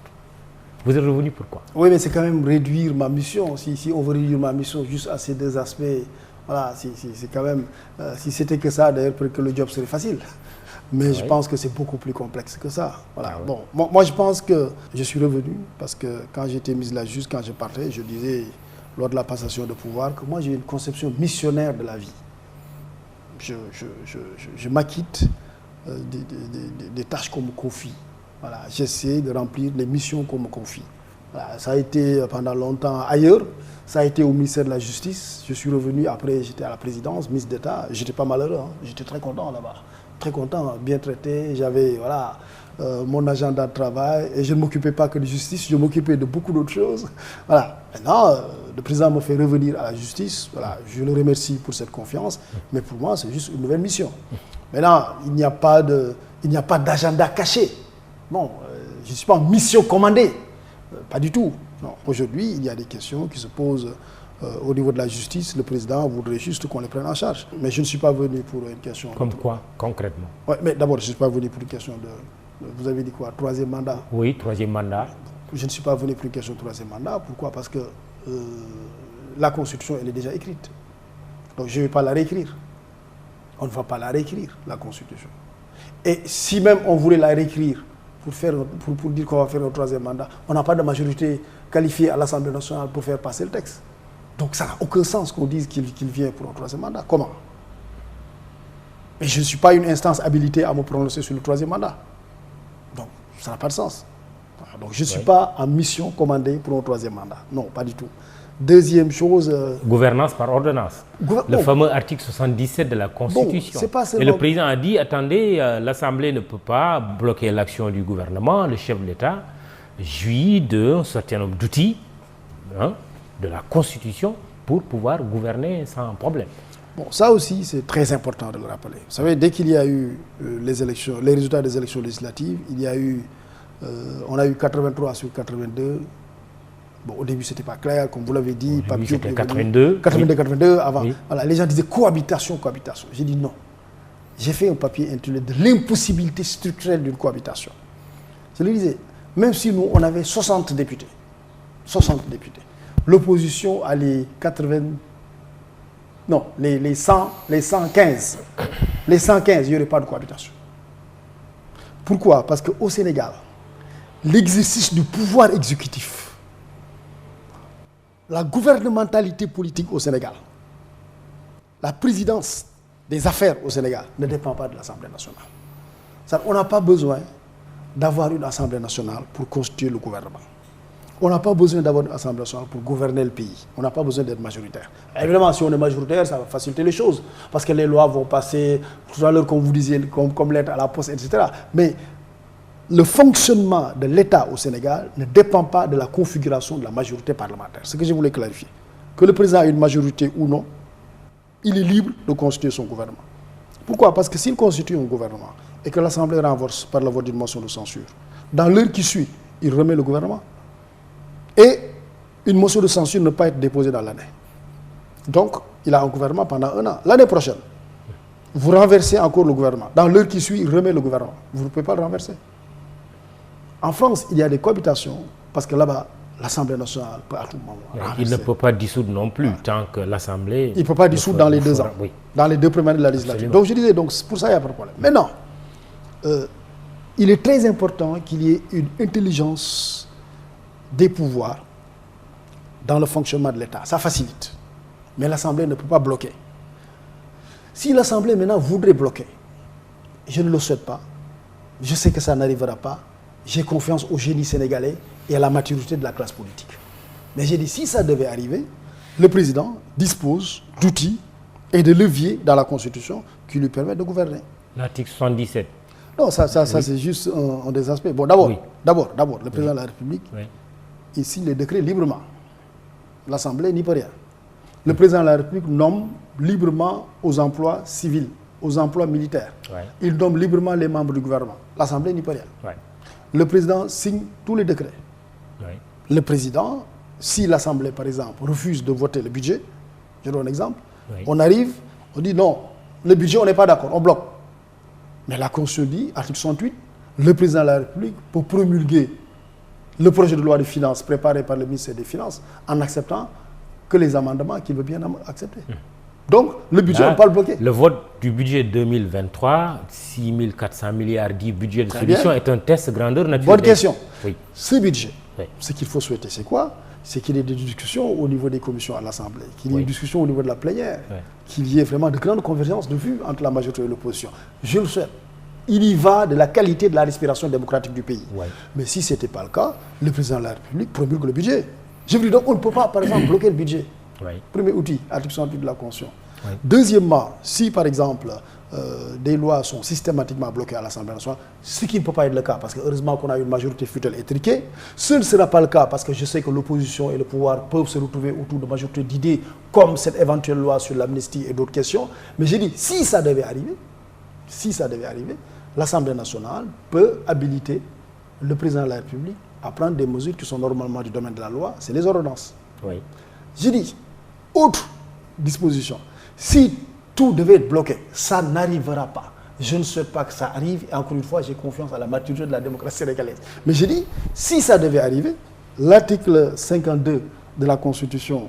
Vous êtes revenu pourquoi? Oui, mais c'est quand même réduire ma mission. Si on veut réduire ma mission juste à ces deux aspects, voilà, c'est quand même... si c'était que ça, d'ailleurs, peut-être que le job serait facile. Mais je pense que c'est beaucoup plus complexe que ça. Voilà. Bon, moi, je pense que je suis revenu parce que quand j'étais mise là, juste quand je partais, je disais, lors de la passation de pouvoir, que moi, j'ai une conception missionnaire de la vie. Je m'acquitte des tâches qu'on me confie. Voilà. J'essaie de remplir les missions qu'on me confie. Voilà. Ça a été pendant longtemps ailleurs. Ça a été au ministère de la Justice. Je suis revenu, après j'étais à la présidence, ministre d'État. J'étais pas malheureux, hein. J'étais très content là-bas. Très content, bien traité. J'avais mon agenda de travail et je ne m'occupais pas que de justice, je m'occupais de beaucoup d'autres choses. Voilà. Maintenant, le président me fait revenir à la justice. Voilà. Je le remercie pour cette confiance, mais pour moi, c'est juste une nouvelle mission. Maintenant, il n'y a pas d'agenda caché. Non, je ne suis pas en mission commandée. Pas du tout. Non. Aujourd'hui, il y a des questions qui se posent au niveau de la justice. Le président voudrait juste qu'on les prenne en charge. Mais je ne suis pas venu pour une question... Comme quoi, concrètement? Ouais, mais d'abord, je ne suis pas venu pour une question de... Vous avez dit quoi? 3e mandat? Oui, 3e mandat. je ne suis pas venu pour une question de troisième mandat. Pourquoi? Parce que la Constitution, elle est déjà écrite. Donc je ne vais pas la réécrire. On ne va pas la réécrire, la Constitution. Et si même on voulait la réécrire pour dire qu'on va faire un troisième mandat, on n'a pas de majorité qualifiée à l'Assemblée nationale pour faire passer le texte. Donc ça n'a aucun sens qu'on dise qu'il vient pour un troisième mandat. Comment? Mais je ne suis pas une instance habilitée à me prononcer sur le troisième mandat. Donc ça n'a pas de sens. Donc je ne suis pas en mission commandée pour un troisième mandat. Non, pas du tout. Deuxième chose... Gouvernance par ordonnance. Le fameux article 77 de la Constitution. C'est pas seulement... Et le président a dit, attendez, l'Assemblée ne peut pas bloquer l'action du gouvernement. Le chef de l'État jouit d'un certain nombre d'outils de la Constitution pour pouvoir gouverner sans problème. Bon, ça aussi, c'est très important de le rappeler. Vous savez, dès qu'il y a eu les résultats des élections législatives, il y a eu, on a eu 83 sur 82. Bon, au début, c'était pas clair, comme vous l'avez dit. Au début, c'était 82. 82, avant. Oui. Voilà, les gens disaient cohabitation, cohabitation. J'ai dit non. J'ai fait un papier intitulé de l'impossibilité structurelle d'une cohabitation. Je le disais, même si nous, on avait 60 députés, l'opposition a les 80... Non, les 115. Les 115, il n'y aurait pas de cohabitation. Pourquoi? Parce qu'au Sénégal, l'exercice du pouvoir exécutif, la gouvernementalité politique au Sénégal, la présidence des affaires au Sénégal ne dépend pas de l'Assemblée nationale. On n'a pas besoin d'avoir une Assemblée nationale pour constituer le gouvernement. On n'a pas besoin d'avoir une Assemblée nationale pour gouverner le pays. On n'a pas besoin d'être majoritaire. Évidemment, si on est majoritaire, ça va faciliter les choses. Parce que les lois vont passer, tout à l'heure, comme vous disiez, comme lettre à la poste, etc. Mais le fonctionnement de l'État au Sénégal ne dépend pas de la configuration de la majorité parlementaire. C'est ce que je voulais clarifier. Que le président ait une majorité ou non, il est libre de constituer son gouvernement. Pourquoi? Parce que s'il constitue un gouvernement et que l'Assemblée renverse par la voie d'une motion de censure, dans l'heure qui suit, il remet le gouvernement. Et une motion de censure ne peut pas être déposée dans l'année. Donc, il a un gouvernement pendant 1 an. L'année prochaine, vous renversez encore le gouvernement. Dans l'heure qui suit, il remet le gouvernement. Vous ne pouvez pas le renverser. En France, il y a des cohabitations parce que là-bas, l'Assemblée nationale peut à tout moment renverser. Il ne peut pas dissoudre non plus tant que l'Assemblée... Il ne peut pas dissoudre dans les 2 ans. Oui. Dans les 2 premières années de la législature. Donc je disais, pour ça, il n'y a pas de problème. Maintenant, il est très important qu'il y ait une intelligence des pouvoirs dans le fonctionnement de l'État. Ça facilite. Mais l'Assemblée ne peut pas bloquer. Si l'Assemblée maintenant voudrait bloquer, je ne le souhaite pas, je sais que ça n'arrivera pas, j'ai confiance au génie sénégalais et à la maturité de la classe politique. Mais j'ai dit, si ça devait arriver, le président dispose d'outils et de leviers dans la Constitution qui lui permettent de gouverner. L'article 77. Non, ça c'est juste un des aspects. Bon, d'abord, le président de la République, il signe les décrets librement. L'Assemblée n'y peut rien. Le président de la République nomme librement aux emplois civils, aux emplois militaires. Il nomme librement les membres du gouvernement. L'Assemblée n'y peut rien. Le président signe tous les décrets. Le président, si l'Assemblée, par exemple, refuse de voter le budget, je donne un exemple, on arrive, on dit non, le budget, on n'est pas d'accord, on bloque. Mais la Constitution dit, article 68, le président de la République peut promulguer le projet de loi de finances préparé par le ministère des Finances en acceptant que les amendements qu'il veut bien accepter. Donc, le budget, on ne peut pas le bloquer. Le vote du budget 2023, 6 400 milliards dit budget de solution, est un test grandeur nature. Bonne question. Ce budget, ce qu'il faut souhaiter, c'est quoi? C'est qu'il y ait des discussions au niveau des commissions à l'Assemblée, qu'il y ait des discussions au niveau de la plénière, qu'il y ait vraiment de grandes convergences de vues entre la majorité et l'opposition. Je le souhaite. Il y va de la qualité de la respiration démocratique du pays. Mais si ce n'était pas le cas, le président de la République promulgue le budget. Je vous dis donc, on ne peut pas, par exemple, bloquer le budget. Premier outil, article 68 de la Constitution. Deuxièmement, si par exemple, des lois sont systématiquement bloquées à l'Assemblée nationale, ce qui ne peut pas être le cas, parce que heureusement qu'on a une majorité futile étriquée, ce ne sera pas le cas, parce que je sais que l'opposition et le pouvoir peuvent se retrouver autour de majorité d'idées, comme cette éventuelle loi sur l'amnistie et d'autres questions. Mais j'ai dit, si ça devait arriver, l'Assemblée nationale peut habiliter le président de la République à prendre des mesures qui sont normalement du domaine de la loi, c'est les ordonnances. J'ai dit, autre disposition, si tout devait être bloqué, ça n'arrivera pas. Je ne souhaite pas que ça arrive. Et encore une fois, j'ai confiance à la maturité de la démocratie sénégalaise. Mais je dis, si ça devait arriver, l'article 52 de la Constitution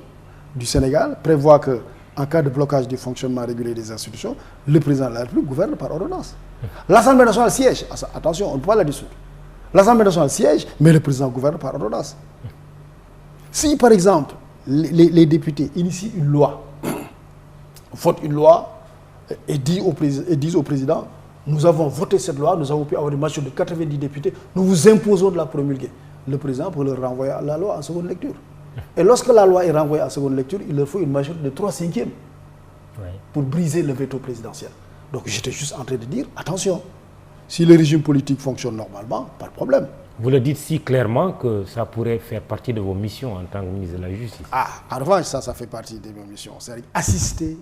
du Sénégal prévoit que, en cas de blocage du fonctionnement régulier des institutions, le président de la République gouverne par ordonnance. L'Assemblée nationale siège. Attention, on ne peut pas la dissoudre. L'Assemblée nationale siège, mais le président gouverne par ordonnance. Si, par exemple, les députés initient une loi, votent une loi et disent au président, nous avons voté cette loi, nous avons pu avoir une majorité de 90 députés, nous vous imposons de la promulguer. Le président peut leur renvoyer la loi en seconde lecture. Et lorsque la loi est renvoyée en seconde lecture, il leur faut une majorité de 3/5 pour briser le veto présidentiel. Donc j'étais juste en train de dire, attention, si le régime politique fonctionne normalement, pas de problème. Vous le dites si clairement que ça pourrait faire partie de vos missions en tant que ministre de la Justice. En revanche, ça fait partie de mes missions. C'est-à-dire assister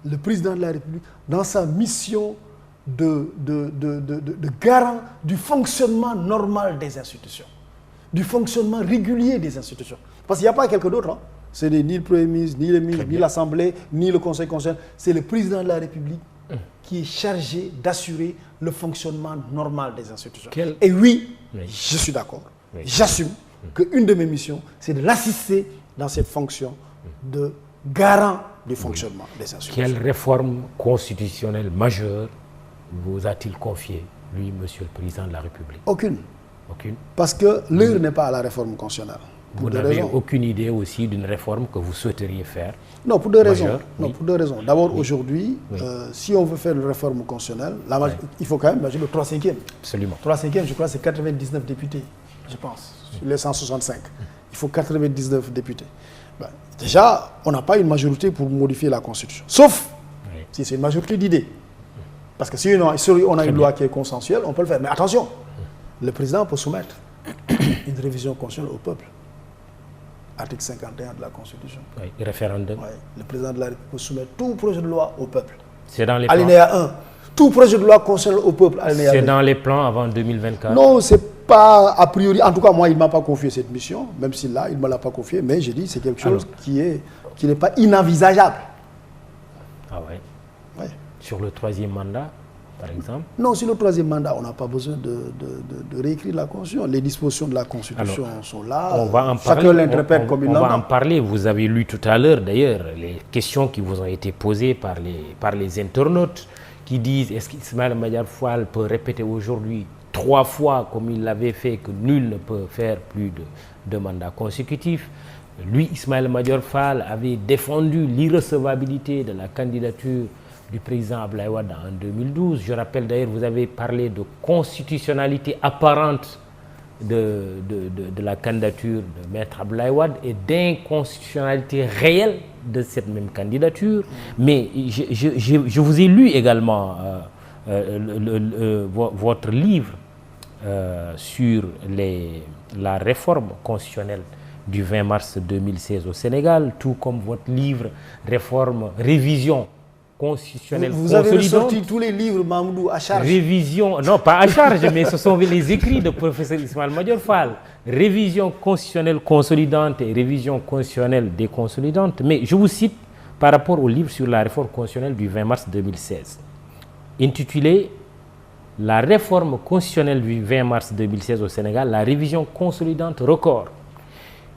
le président de la République dans sa mission de garant du fonctionnement normal des institutions, du fonctionnement régulier des institutions. Parce qu'il n'y a pas quelqu'un d'autre. Ce n'est ni le Premier ministre, ni le ministre, ni l'Assemblée, ni le Conseil constitutionnel. C'est le président de la République qui est chargé d'assurer le fonctionnement normal des institutions. Et oui, je suis d'accord. J'assume qu'une de mes missions, c'est de l'assister dans cette fonction de garant du fonctionnement des institutions. Quelle réforme constitutionnelle majeure vous a-t-il confié, lui, Monsieur le Président de la République? Aucune. Aucune. Parce que l'heure n'est pas à la réforme constitutionnelle. Vous n'avez aucune idée aussi d'une réforme que vous souhaiteriez faire? Non, pour deux raisons. Non, pour deux raisons. D'abord, aujourd'hui, si on veut faire une réforme constitutionnelle, il faut quand même imaginer le 3/5. Absolument. 3/5, je crois, c'est 99 députés, je pense, sur les 165. Il faut 99 députés. Déjà, on n'a pas une majorité pour modifier la Constitution. Sauf si c'est une majorité d'idées. Parce que si on a une loi qui est consensuelle, on peut le faire. Mais attention, le président peut soumettre une révision constitutionnelle au peuple. Article 51 de la Constitution. Oui, référendum. Oui, le président de la République peut soumettre tout projet de loi au peuple. C'est dans les plans. Alinéa 1. Tout projet de loi constitutionnel au peuple. Alinéa 2. C'est dans les plans avant 2024. Non, c'est pas a priori. En tout cas, moi, il ne m'a pas confié cette mission, même si là, il ne me l'a pas confié. Mais j'ai dit c'est quelque chose qui n'est pas inenvisageable. Ah ouais. Ouais. Sur le 3e mandat, par exemple? Non, sur le 3e mandat, on n'a pas besoin de réécrire la Constitution. Les dispositions de la Constitution sont là. On va en parler. Chacun l'interprète comme il l'entend. On va en parler. Vous avez lu tout à l'heure, d'ailleurs, les questions qui vous ont été posées par les internautes qui disent, est-ce qu'Ismaïla Madior Fall peut répéter aujourd'hui 3 fois, comme il l'avait fait, que nul ne peut faire plus de mandats consécutifs? Lui, Ismaïla Madior Fall, avait défendu l'irrecevabilité de la candidature du président Abdoulaye Wade en 2012. Je rappelle d'ailleurs, vous avez parlé de constitutionnalité apparente de la candidature de Maître Abdoulaye Wade et d'inconstitutionnalité réelle de cette même candidature. Mais je vous ai lu également votre livre sur la réforme constitutionnelle du 20 mars 2016 au Sénégal, tout comme votre livre révision constitutionnelle vous avez sorti tous les livres, Mamoudou, à charge. Révision, non pas à charge, mais ce sont les écrits de professeur Ismaïla Madior Fall. Révision constitutionnelle consolidante et révision constitutionnelle déconsolidante. Mais je vous cite par rapport au livre sur la réforme constitutionnelle du 20 mars 2016, intitulé « La réforme constitutionnelle du 20 mars 2016 au Sénégal, la révision consolidante record ».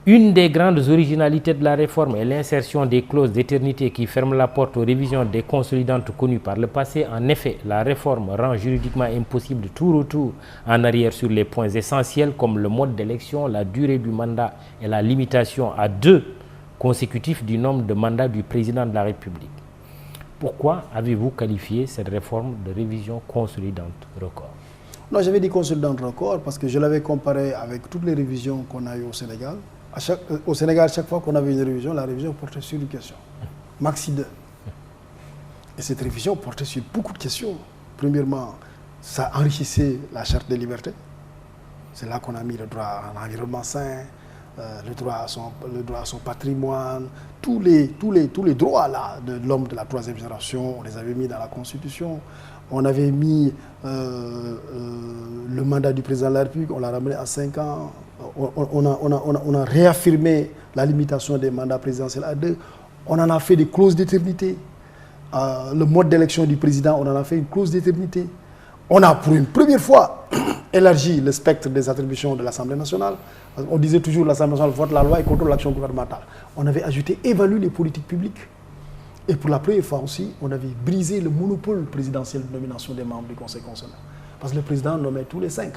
Une des grandes originalités de la réforme est l'insertion des clauses d'éternité qui ferment la porte aux révisions des consolidantes connues par le passé. En effet, la réforme rend juridiquement impossible tout retour en arrière sur les points essentiels comme le mode d'élection, la durée du mandat et la limitation à 2 consécutifs du nombre de mandats du président de la République. Pourquoi avez-vous qualifié cette réforme de révision consolidante record? Non, j'avais dit consolidante record parce que je l'avais comparé avec toutes les révisions qu'on a eues au Sénégal. Au Sénégal, chaque fois qu'on avait une révision, la révision portait sur une question. Maxi 2. Et cette révision portait sur beaucoup de questions. Premièrement, ça enrichissait la charte des libertés. C'est là qu'on a mis le droit à un environnement sain, le droit à son patrimoine, tous les droits là, de l'homme de la 3e génération, on les avait mis dans la Constitution. On avait mis le mandat du président de la République, on l'a ramené à 5 ans. On a réaffirmé la limitation des mandats présidentiels à 2. On en a fait des clauses d'éternité. le mode d'élection du président, on en a fait une clause d'éternité. On a pour une première fois élargi le spectre des attributions de l'Assemblée nationale. On disait toujours l'Assemblée nationale vote la loi et contrôle l'action gouvernementale. On avait ajouté évalue les politiques publiques. Et pour la première fois aussi, on avait brisé le monopole présidentiel de nomination des membres du Conseil constitutionnel. Parce que le président nommait tous les 5.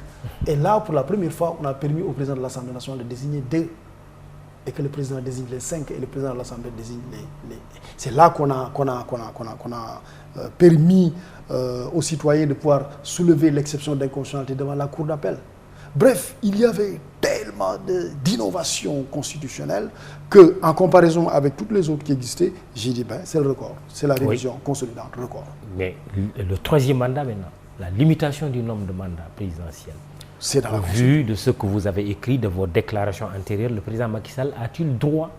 Et là, pour la première fois, on a permis au président de l'Assemblée nationale de désigner 2. Et que le président désigne les 5 et le président de l'Assemblée désigne les... C'est là qu'on a permis aux citoyens de pouvoir soulever l'exception d'inconstitutionnalité devant la Cour d'appel. Bref, il y avait tellement d'innovations constitutionnelles qu'en comparaison avec toutes les autres qui existaient, j'ai dit, c'est le record, c'est la révision consolidante, record. Mais le troisième mandat maintenant, la limitation du nombre de mandats présidentiels, c'est dans la vu de ce que vous avez écrit, de vos déclarations antérieures, le président Macky Sall a-t-il droit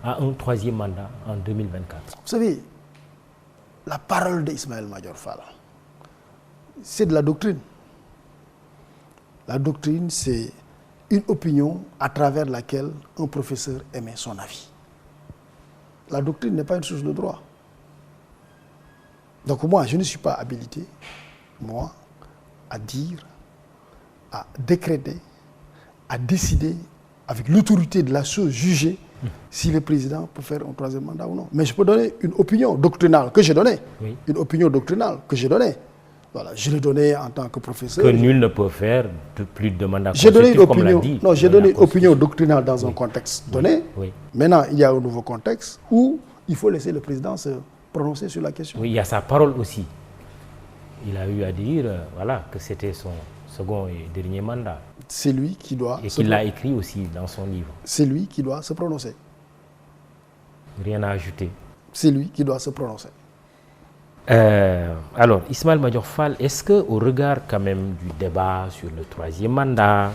à un troisième mandat en 2024? Vous savez, la parole d'Ismaël Madior Fall, c'est de la doctrine. La doctrine, c'est une opinion à travers laquelle un professeur émet son avis. La doctrine n'est pas une source de droit. Donc moi, je ne suis pas habilité, moi, à dire, à décréter, à décider avec l'autorité de la chose jugée si le président peut faire un troisième mandat ou non. Mais je peux donner une opinion doctrinale que j'ai donnée. Oui. Une opinion doctrinale que j'ai donnée. Voilà, je l'ai donnée en tant que professeur. Que nul ne peut faire plus de mandats consécutifs, comme l'a dit. Non, j'ai donné une opinion doctrinale dans un contexte donné. Oui. Maintenant, il y a un nouveau contexte où il faut laisser le président se prononcer sur la question. Oui, il y a sa parole aussi. Il a eu à dire voilà, que c'était son second et dernier mandat. C'est lui qui doit... Et qu'il l'a écrit aussi dans son livre. C'est lui qui doit se prononcer. Rien à ajouter. C'est lui qui doit se prononcer. Alors, Ismaël Madior Fall, est-ce qu'au regard quand même du débat sur le troisième mandat,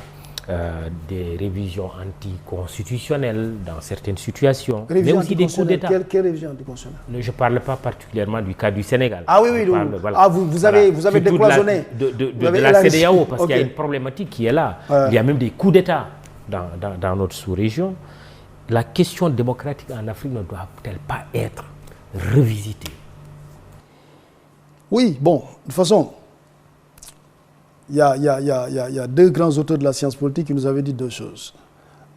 des révisions anticonstitutionnelles dans certaines situations, mais aussi des coups d'État... Quelle révision anticonstitutionnelle? Je ne parle pas particulièrement du cas du Sénégal. Ah oui, oui, voilà. Ah, vous avez décloisonné. De la CEDEAO, parce qu'il y a une problématique qui est là. Il y a même des coups d'État dans notre sous-région. La question démocratique en Afrique ne doit-elle pas être revisitée? Oui, bon, de toute façon, il y a deux grands auteurs de la science politique qui nous avaient dit deux choses.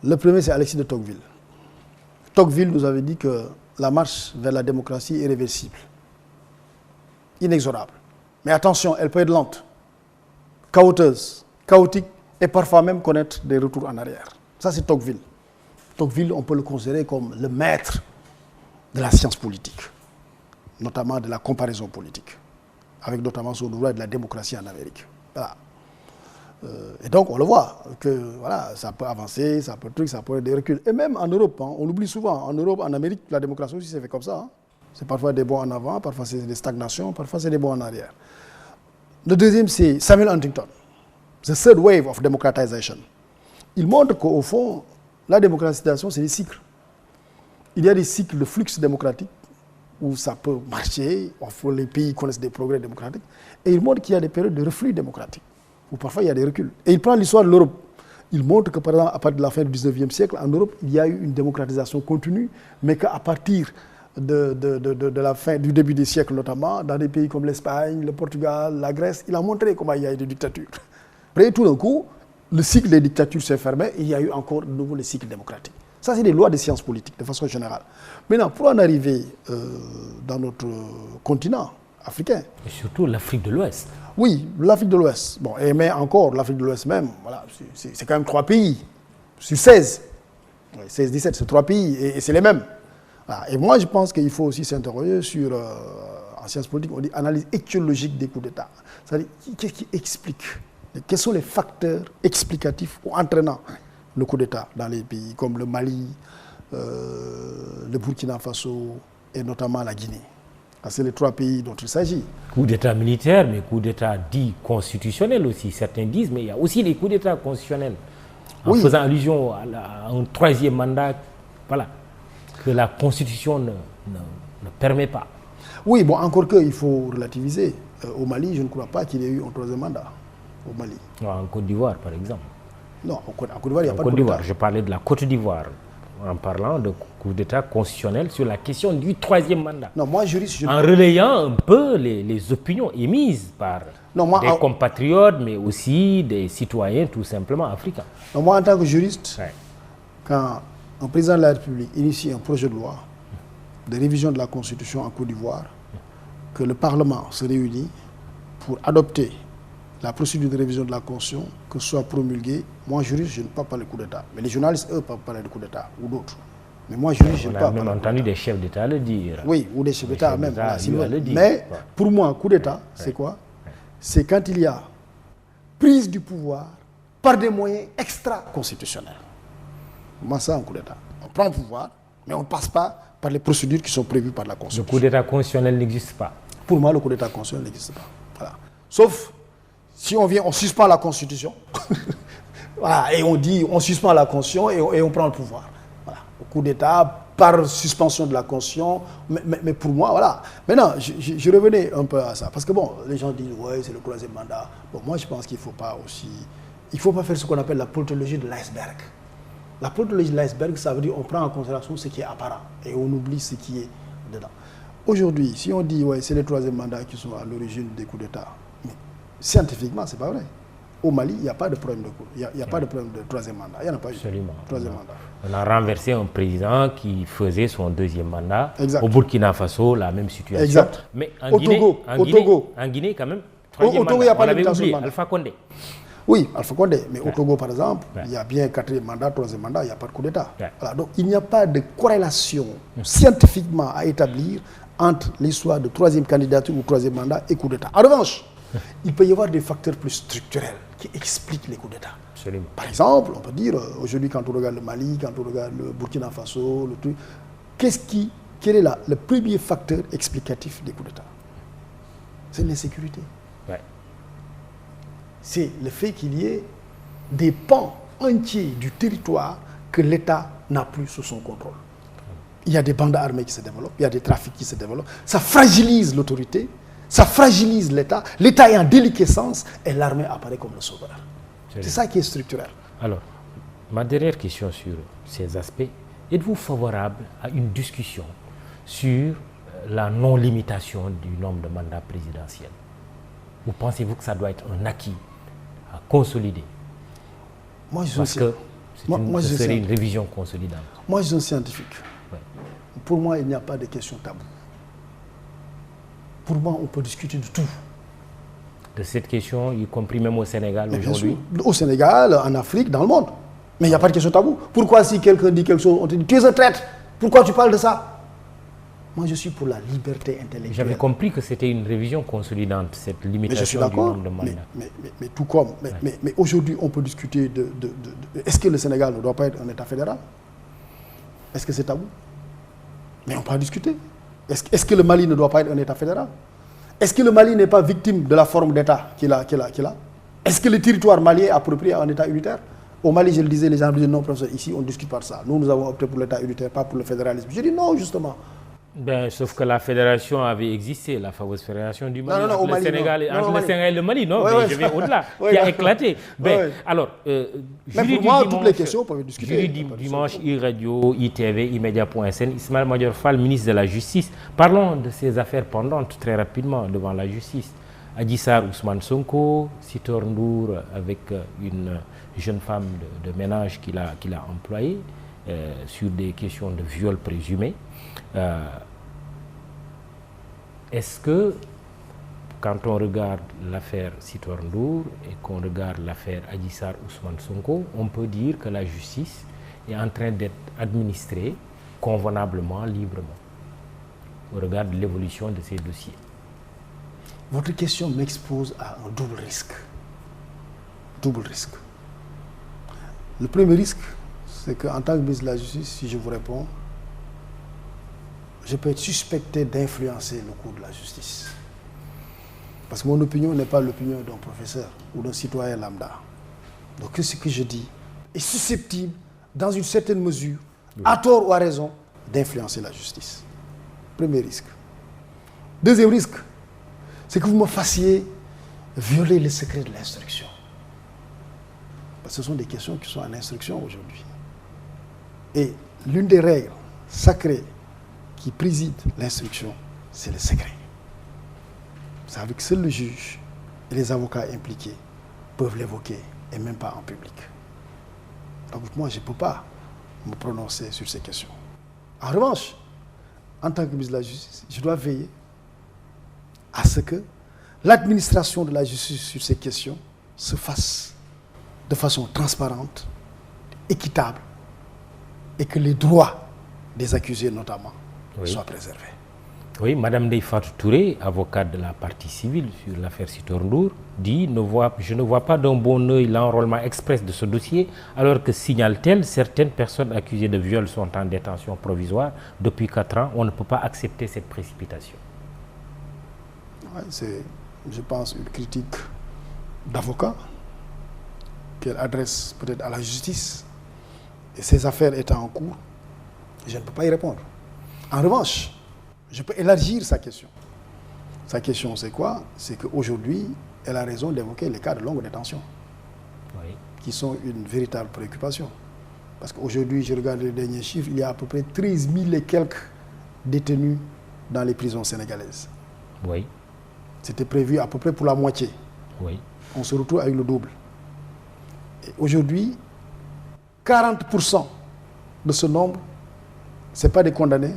Le premier, c'est Alexis de Tocqueville. Tocqueville nous avait dit que la marche vers la démocratie est réversible, inexorable. Mais attention, elle peut être lente, chaotique et parfois même connaître des retours en arrière. Ça, c'est Tocqueville. Tocqueville, on peut le considérer comme le maître de la science politique, notamment de la comparaison politique, avec notamment son ouvrage de la démocratie en Amérique. Voilà. Et donc, on le voit, que voilà, ça peut avancer, ça peut être des reculs. Et même en Europe, on l'oublie souvent, en Europe, en Amérique, la démocratie aussi s'est fait comme ça. C'est parfois des bons en avant, parfois c'est des stagnations, parfois c'est des bons en arrière. Le deuxième, c'est Samuel Huntington, The Third Wave of Democratization. Il montre qu'au fond, la démocratisation, c'est des cycles. Il y a des cycles de flux démocratique, où ça peut marcher, les pays connaissent des progrès démocratiques, et il montre qu'il y a des périodes de reflux démocratique, où parfois il y a des reculs. Et il prend l'histoire de l'Europe. Il montre que, par exemple, à partir de la fin du 19e siècle, en Europe, il y a eu une démocratisation continue, mais qu'à partir de la fin, du début des siècles notamment, dans des pays comme l'Espagne, le Portugal, la Grèce, il a montré comment il y a eu des dictatures. Après, tout d'un coup, le cycle des dictatures s'est fermé, et il y a eu encore de nouveau le cycle démocratique. Ça, c'est des lois des sciences politiques, de façon générale. Maintenant, pour en arriver dans notre continent africain... Et surtout l'Afrique de l'Ouest. Oui, l'Afrique de l'Ouest. Bon, mais encore, l'Afrique de l'Ouest même, voilà, c'est quand même 3 pays sur 16. 16-17, c'est 3 pays, et c'est les mêmes. Voilà. Et moi, je pense qu'il faut aussi s'interroger sur, en sciences politiques, on dit analyse étiologique des coups d'État. C'est-à-dire, qu'est-ce qui explique? Quels sont les facteurs explicatifs ou entraînants le coup d'État dans les pays comme le Mali, le Burkina Faso et notamment la Guinée. C'est les 3 pays dont il s'agit. Coup d'État militaire, mais coup d'État dit constitutionnel aussi. Certains disent, mais il y a aussi des coups d'État constitutionnels. En faisant allusion à un 3e mandat, voilà, que la Constitution ne permet pas. Oui, bon, encore qu'il faut relativiser. Au Mali, je ne crois pas qu'il y ait eu un 3e mandat. Au Mali. En Côte d'Ivoire, par exemple. Non, en Côte d'Ivoire, il n'y a pas de Côte d'Ivoire. Je parlais de la Côte d'Ivoire. en parlant de coup d'État constitutionnel sur la question du troisième mandat. Non, moi, juriste, en relayant un peu les opinions émises par des compatriotes, mais aussi des citoyens tout simplement africains. Non, moi, en tant que juriste, quand un président de la République initie un projet de loi de révision de la Constitution en Côte d'Ivoire, que le Parlement se réunit pour adopter la procédure de révision de la Constitution, que ce soit promulguée, moi, juriste, je ne parle pas de coup d'État. Mais les journalistes, eux, peuvent parler de coup d'État, ou d'autres. Mais moi, juriste, je ne parle pas. On a entendu des chefs d'État le dire. Oui, ou des chefs d'État même. Mais pour moi, coup d'État, c'est quoi? C'est quand il y a prise du pouvoir par des moyens extra-constitutionnels. Moi, ça, un coup d'État. On prend le pouvoir, mais on ne passe pas par les procédures qui sont prévues par la Constitution. Le coup d'État constitutionnel n'existe pas. Pour moi, le coup d'État constitutionnel n'existe pas. Voilà. Sauf si on suspend la Constitution, voilà, et on dit, on suspend la Constitution et on prend le pouvoir. Voilà. Le coup d'État par suspension de la Constitution, mais pour moi, voilà. Maintenant, je revenais un peu à ça, parce que bon, les gens disent, ouais, c'est le troisième mandat. Bon, moi, je pense qu'il ne faut pas faire ce qu'on appelle la politologie de l'iceberg. La politologie de l'iceberg, ça veut dire qu'on prend en considération ce qui est apparent et on oublie ce qui est dedans. Aujourd'hui, si on dit, ouais, c'est les troisième mandats qui sont à l'origine des coups d'État, mais scientifiquement, ce n'est pas vrai. Au Mali, il n'y a pas de problème de coup. Il n'y a pas de problème de troisième mandat. Il n'y en a pas eu. Absolument. Troisième mandat. On a renversé un président qui faisait son deuxième mandat. Exact. Au Burkina Faso, la même situation. Exact. Mais Au Togo, quand même, troisième mandat. Il n'y a pas de oublié Alpha Condé. Oui, Alpha Condé. Mais au Togo, par exemple, il y a bien quatrième mandat, troisième mandat, il n'y a pas de coup d'État. Voilà. Donc, il n'y a pas de corrélation scientifiquement à établir entre l'histoire de troisième candidature ou troisième mandat et coup d'État. En revanche, il peut y avoir des facteurs plus structurels qui expliquent les coups d'État. Absolument. Par exemple, on peut dire, aujourd'hui, quand on regarde le Mali, quand on regarde le Burkina Faso, le truc, quel est le premier facteur explicatif des coups d'État? C'est l'insécurité. Ouais. C'est le fait qu'il y ait des pans entiers du territoire que l'État n'a plus sous son contrôle. Il y a des bandes armées qui se développent, il y a des trafics qui se développent. Ça fragilise l'autorité, ça fragilise l'État. L'État est en déliquescence et l'armée apparaît comme le sauveur. C'est ça qui est structurel. Alors, ma dernière question sur ces aspects, êtes-vous favorable à une discussion sur la non-limitation du nombre de mandats présidentiels? Ou pensez-vous que ça doit être un acquis à consolider? Moi, je Parce que ce serait une révision consolidante. Moi, je suis un scientifique. Ouais. Pour moi, il n'y a pas de question taboue. Pour moi, on peut discuter de tout. De cette question, y compris même au Sénégal aujourd'hui? Au Sénégal, en Afrique, dans le monde. Mais il n'y a pas de question taboue. Pourquoi si quelqu'un dit quelque chose, on te dit, tu es un traître, pourquoi tu parles de ça? Moi, je suis pour la liberté intellectuelle. J'avais compris que c'était une révision consolidante, cette limitation du nombre de mandats. Mais tout comme. Mais aujourd'hui, on peut discuter de est-ce que le Sénégal ne doit pas être un État fédéral? Est-ce que c'est tabou? Mais on peut en discuter. Est-ce que le Mali ne doit pas être un État fédéral? Est-ce que le Mali n'est pas victime de la forme d'État qu'il a? Est-ce que le territoire malien est approprié à un État unitaire? Au Mali, je le disais, les gens disaient non, professeur, ici, on ne discute pas de ça. Nous avons opté pour l'État unitaire, pas pour le fédéralisme. Je dis non, justement. Sauf que la fédération avait existé, la fameuse fédération du Mali. Non, au Mali, le Sénégal et le Mali, non, mais je vais au-delà, qui a éclaté. Alors, pour moi, toutes les questions peuvent discuter. Jeudi dimanche, iRadio, ITV, imedia.sn, Ismaël Madior Fall, ministre de la Justice. Parlons de ces affaires pendantes très rapidement devant la justice. Adji Sarr, Ousmane Sonko, Sitor Ndour avec une jeune femme de ménage qu'il a employée sur des questions de viol présumé. Est-ce que, quand on regarde l'affaire Sitor Ndour et qu'on regarde l'affaire Adji Sarr Ousmane Sonko, on peut dire que la justice est en train d'être administrée convenablement, librement, au regard de l'évolution de ces dossiers? Votre question m'expose à un double risque. Double risque. Le premier risque, c'est qu'en tant que ministre de la Justice, si je vous réponds, je peux être suspecté d'influencer le cours de la justice. Parce que mon opinion n'est pas l'opinion d'un professeur ou d'un citoyen lambda. Donc ce que je dis est susceptible, dans une certaine mesure, à tort ou à raison, d'influencer la justice. Premier risque. Deuxième risque, c'est que vous me fassiez violer le secret de l'instruction. Parce que ce sont des questions qui sont en instruction aujourd'hui. Et l'une des règles sacrées qui préside l'instruction, c'est le secret. Vous savez que seul le juge et les avocats impliqués peuvent l'évoquer, et même pas en public. Donc moi, je ne peux pas me prononcer sur ces questions. En revanche, en tant que ministre de la Justice, je dois veiller à ce que l'administration de la justice sur ces questions se fasse de façon transparente, équitable, et que les droits des accusés notamment soient préservés. Oui, Madame Ndeye Fatou Touré, avocate de la partie civile sur l'affaire Sitor Ndour, dit je ne vois pas d'un bon œil l'enrôlement express de ce dossier, alors que, signale-t-elle, certaines personnes accusées de viol sont en détention provisoire depuis 4 ans. On ne peut pas accepter cette précipitation. Ouais, c'est, je pense, une critique d'avocat qu'elle adresse peut-être à la justice. Et ces affaires étant en cours, je ne peux pas y répondre. En revanche, je peux élargir sa question. Sa question, c'est quoi? C'est qu'aujourd'hui, elle a raison d'évoquer les cas de longue détention, qui sont une véritable préoccupation. Parce qu'aujourd'hui, je regarde les derniers chiffres, il y a à peu près 13 000 et quelques détenus dans les prisons sénégalaises. Oui. C'était prévu à peu près pour la moitié. Oui. On se retrouve avec le double. Et aujourd'hui, 40% de ce nombre, ce n'est pas des condamnés,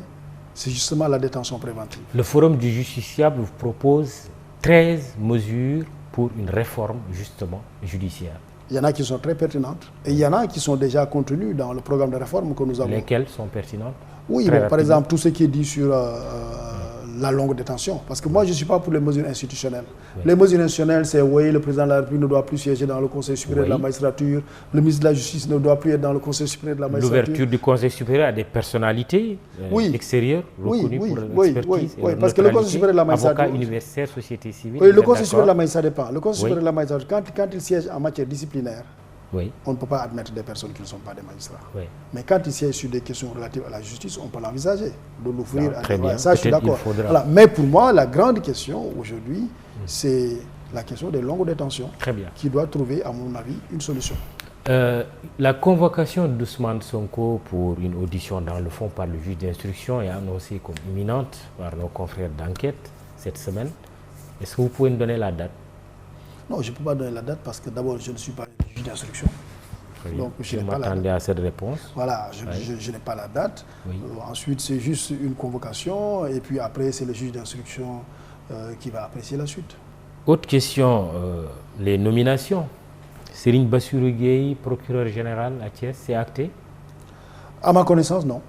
c'est justement la détention préventive. Le Forum du justiciable vous propose 13 mesures pour une réforme, justement, judiciaire. Il y en a qui sont très pertinentes et il y en a qui sont déjà contenues dans le programme de réforme que nous avons. Lesquelles sont pertinentes? Oui, bon, par exemple, tout ce qui est dit sur la longue détention. Parce que moi, je ne suis pas pour les mesures institutionnelles. Oui. Les mesures institutionnelles, c'est oui, le président de la République ne doit plus siéger dans le Conseil supérieur de la magistrature, le ministre de la Justice ne doit plus être dans le Conseil supérieur de la magistrature. L'ouverture du Conseil supérieur à des personnalités extérieures reconnues pour l'expertise. Oui, parce que le Conseil supérieur de la magistrature... Avocats, universitaires, société civile... Oui, le Conseil supérieur de la magistrature dépend. Le Conseil supérieur de la magistrature, quand il siège en matière disciplinaire, on ne peut pas admettre des personnes qui ne sont pas des magistrats. Oui. Mais quand il siège sur des questions relatives à la justice, on peut l'envisager, de l'ouvrir à des droits. Ça, je suis d'accord. Voilà. Mais pour moi, la grande question aujourd'hui, c'est la question des longues détentions qui doit trouver, à mon avis, une solution. La convocation d'Ousmane Sonko pour une audition dans le fond par le juge d'instruction est annoncée comme imminente par nos confrères d'enquête cette semaine. Est-ce que vous pouvez nous donner la date? Non, je ne peux pas donner la date parce que d'abord, je ne suis pas juge d'instruction. Donc, je m'attendais à cette réponse. Voilà, je n'ai pas la date. Oui. Ensuite, c'est juste une convocation et puis après, c'est le juge d'instruction qui va apprécier la suite. Autre question, les nominations. Serigne Bassirou Gueye, procureur général à Thiès, c'est acté? À ma connaissance, non.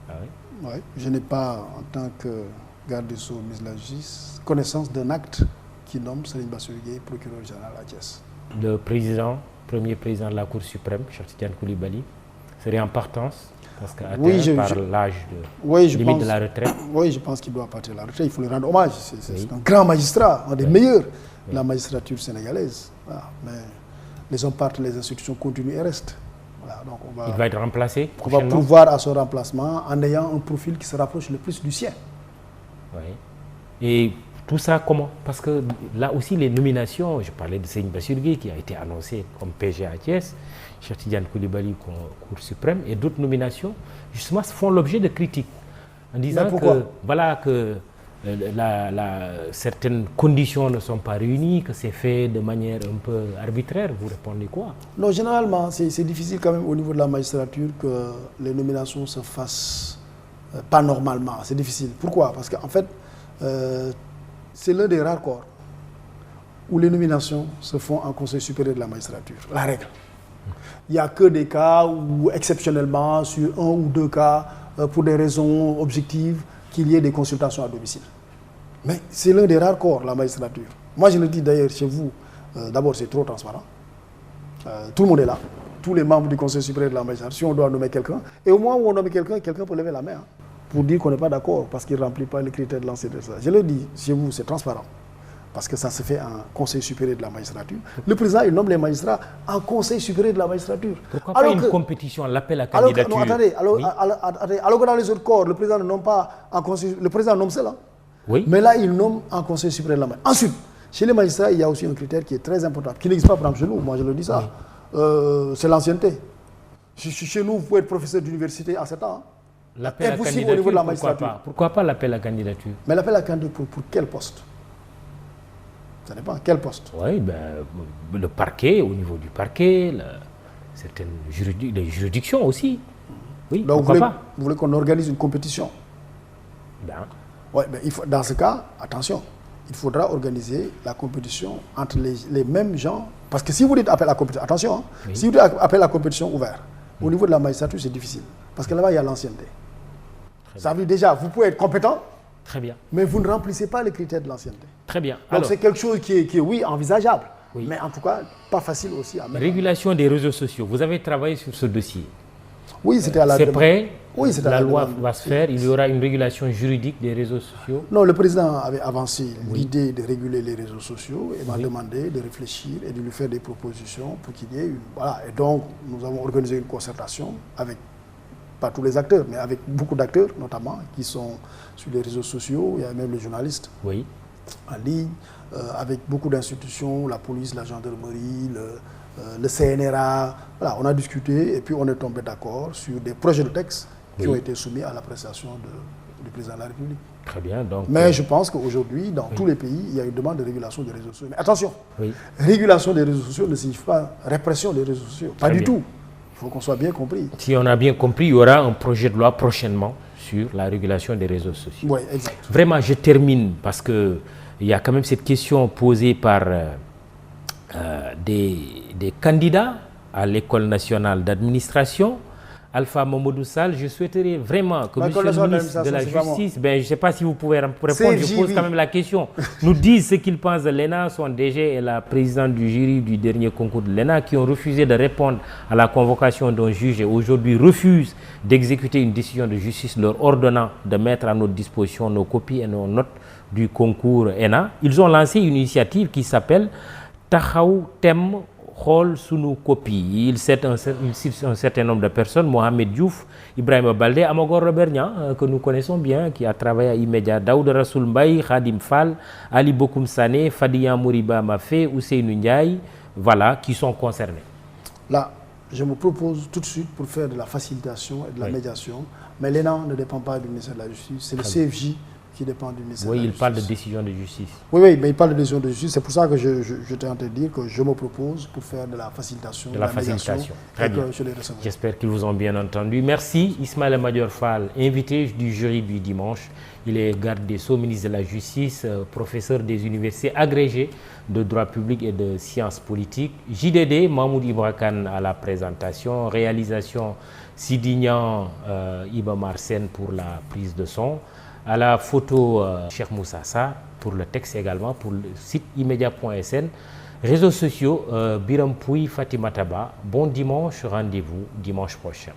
Ah oui? Oui, je n'ai pas, en tant que garde des Sceaux, ministre de la Justice, connaissance d'un acte qui nomme Serigne Bassirou Gueye procureur général à Thiès. Le premier président de la Cour suprême, Cheikh Tidiane Coulibaly, serait en partance parce qu'à par l'âge limite de la retraite. Oui, je pense qu'il doit partir à la retraite. Il faut lui rendre hommage. C'est un grand magistrat, un des meilleurs de la magistrature sénégalaise. Voilà. Mais les hommes partent, les institutions continuent et restent. Voilà. Donc il va être remplacé. On va pouvoir à son remplacement en ayant un profil qui se rapproche le plus du sien. Oui. Et tout ça, comment? Parce que là aussi, les nominations, je parlais de Serigne Bassirou Gueye qui a été annoncé comme PG à Thiès, Cheikh Tidiane Coulibaly Cour suprême, et d'autres nominations, justement, font l'objet de critiques. En disant que, voilà, que certaines conditions ne sont pas réunies, que c'est fait de manière un peu arbitraire. Vous répondez quoi? Non, généralement, c'est difficile quand même au niveau de la magistrature que les nominations se fassent pas normalement. C'est difficile. Pourquoi? Parce qu'en fait, c'est l'un des rares corps où les nominations se font en Conseil supérieur de la magistrature. La règle. Il n'y a que des cas où, exceptionnellement, sur 1 ou 2 cas, pour des raisons objectives, qu'il y ait des consultations à domicile. Mais c'est l'un des rares corps, la magistrature. Moi, je le dis d'ailleurs chez vous, d'abord, c'est trop transparent. Tout le monde est là. Tous les membres du Conseil supérieur de la magistrature, si on doit nommer quelqu'un, et au moment où on nomme quelqu'un, quelqu'un peut lever la main. Pour dire qu'on n'est pas d'accord parce qu'il ne remplit pas les critères de l'ancien. Je le dis, chez vous, c'est transparent. Parce que ça se fait en Conseil supérieur de la magistrature. Le président, il nomme les magistrats en Conseil supérieur de la magistrature. Pourquoi pas une compétition, l'appel à candidature? Non, attendez, alors que dans les autres corps, le président ne nomme pas en Conseil... Le président nomme cela. Oui. Mais là, il nomme en Conseil supérieur de la magistrature. Ensuite, chez les magistrats, il y a aussi un critère qui est très important, qui n'existe pas, par exemple, chez nous, moi je le dis ça. Oui. C'est l'ancienneté. Chez nous, vous pouvez être professeur d'université en 7 ans. Hein. L'appel à Impossible candidature, au niveau de la pourquoi magistrature. pas? Pourquoi pas l'appel à candidature? Mais l'appel à candidature pour quel poste? Ça dépend. Quel poste? Oui, ben, le parquet, au niveau du parquet, certaines les juridictions aussi. Oui, donc pourquoi pas? vous voulez qu'on organise une compétition? Ben, Ouais, mais dans ce cas, attention, il faudra organiser la compétition entre les mêmes gens. Parce que si vous dites appel à la compétition, attention, hein, oui. si vous dites appel à la compétition ouvert, au niveau de la magistrature, c'est difficile. Parce que là-bas, il y a l'ancienneté. Ça veut dire déjà, vous pouvez être compétent, très bien. mais vous ne remplissez pas les critères de l'ancienneté. Très bien. Donc Alors, c'est quelque chose qui est, oui, envisageable, Oui. mais en tout cas, pas facile aussi à mettre. régulation des réseaux sociaux. Vous avez travaillé sur ce dossier. Oui, c'était à la C'est demande. prêt? Oui, c'était à La la loi demande. va se faire. Il y aura une régulation juridique des réseaux sociaux. Non, le président avait avancé l'idée de réguler les réseaux sociaux et m'a demandé de réfléchir et de lui faire des propositions pour qu'il y ait une... Voilà, et donc nous avons organisé une concertation avec, pas tous les acteurs, mais avec beaucoup d'acteurs notamment, qui sont sur les réseaux sociaux. Il y a même les journalistes Oui. en ligne, avec beaucoup d'institutions, la police, la gendarmerie, le CNRA. Voilà, on a discuté et puis on est tombé d'accord sur des projets de texte qui ont été soumis à l'appréciation du président de la République. Très bien. Donc, Mais je pense qu'aujourd'hui, dans tous les pays, il y a une demande de régulation des réseaux sociaux. Mais attention, oui. régulation des réseaux sociaux ne signifie pas répression des réseaux sociaux. Pas Très du bien. tout. Il faut qu'on soit bien compris. Si on a bien compris, il y aura un projet de loi prochainement sur la régulation des réseaux sociaux. Oui, exact. Vraiment, je termine parce qu'il y a quand même cette question posée par des candidats à l'École nationale d'administration. Alpha Mamadou Sall, je souhaiterais vraiment que monsieur le ministre de la Justice, je ne sais pas si vous pouvez répondre, je pose quand même la question, nous disent ce qu'ils pensent de l'ENA, son DG et la présidente du jury du dernier concours de l'ENA qui ont refusé de répondre à la convocation d'un juge et aujourd'hui refusent d'exécuter une décision de justice leur ordonnant de mettre à notre disposition nos copies et nos notes du concours ENA. Ils ont lancé une initiative qui s'appelle Tahaou Tem Khol Sunu Kopi. Il cite un certain nombre de personnes, Mohamed Diouf, Ibrahim Baldé, Amagor Robert Niang, que nous connaissons bien, qui a travaillé à Immédiat, Daoud Rassoul Mbaye, Khadim Fall, Ali Bokoum Sané, Fadiyan Mouriba Mafé, Ousseynou Ndiaye, voilà, qui sont concernés. Là, je me propose tout de suite pour faire de la facilitation et de la médiation, mais l'ENA ne dépend pas du ministère de la Justice, c'est le CFJ qui dépend du ministère de la Justice. Oui, il parle de décision de justice. Oui, mais il parle de décision de justice. C'est pour ça que je t'ai en train de dire que je me propose pour faire de la facilitation, de la facilitation. Très bien. J'espère qu'ils vous ont bien entendu. Merci Ismaël Madior Fall, invité du jury du dimanche. Il est garde des Sceaux, ministre de la Justice, professeur des universités agrégées de droit public et de sciences politiques. JDD, Mahmoud Ibrakan à la présentation, réalisation Sidignan Iba Marsen pour la prise de son. À la photo, Cheikh Moussassa, pour le texte également, pour le site immedia.sn. Réseaux sociaux, Biram Pouy, Fatima Taba. Bon dimanche, rendez-vous dimanche prochain.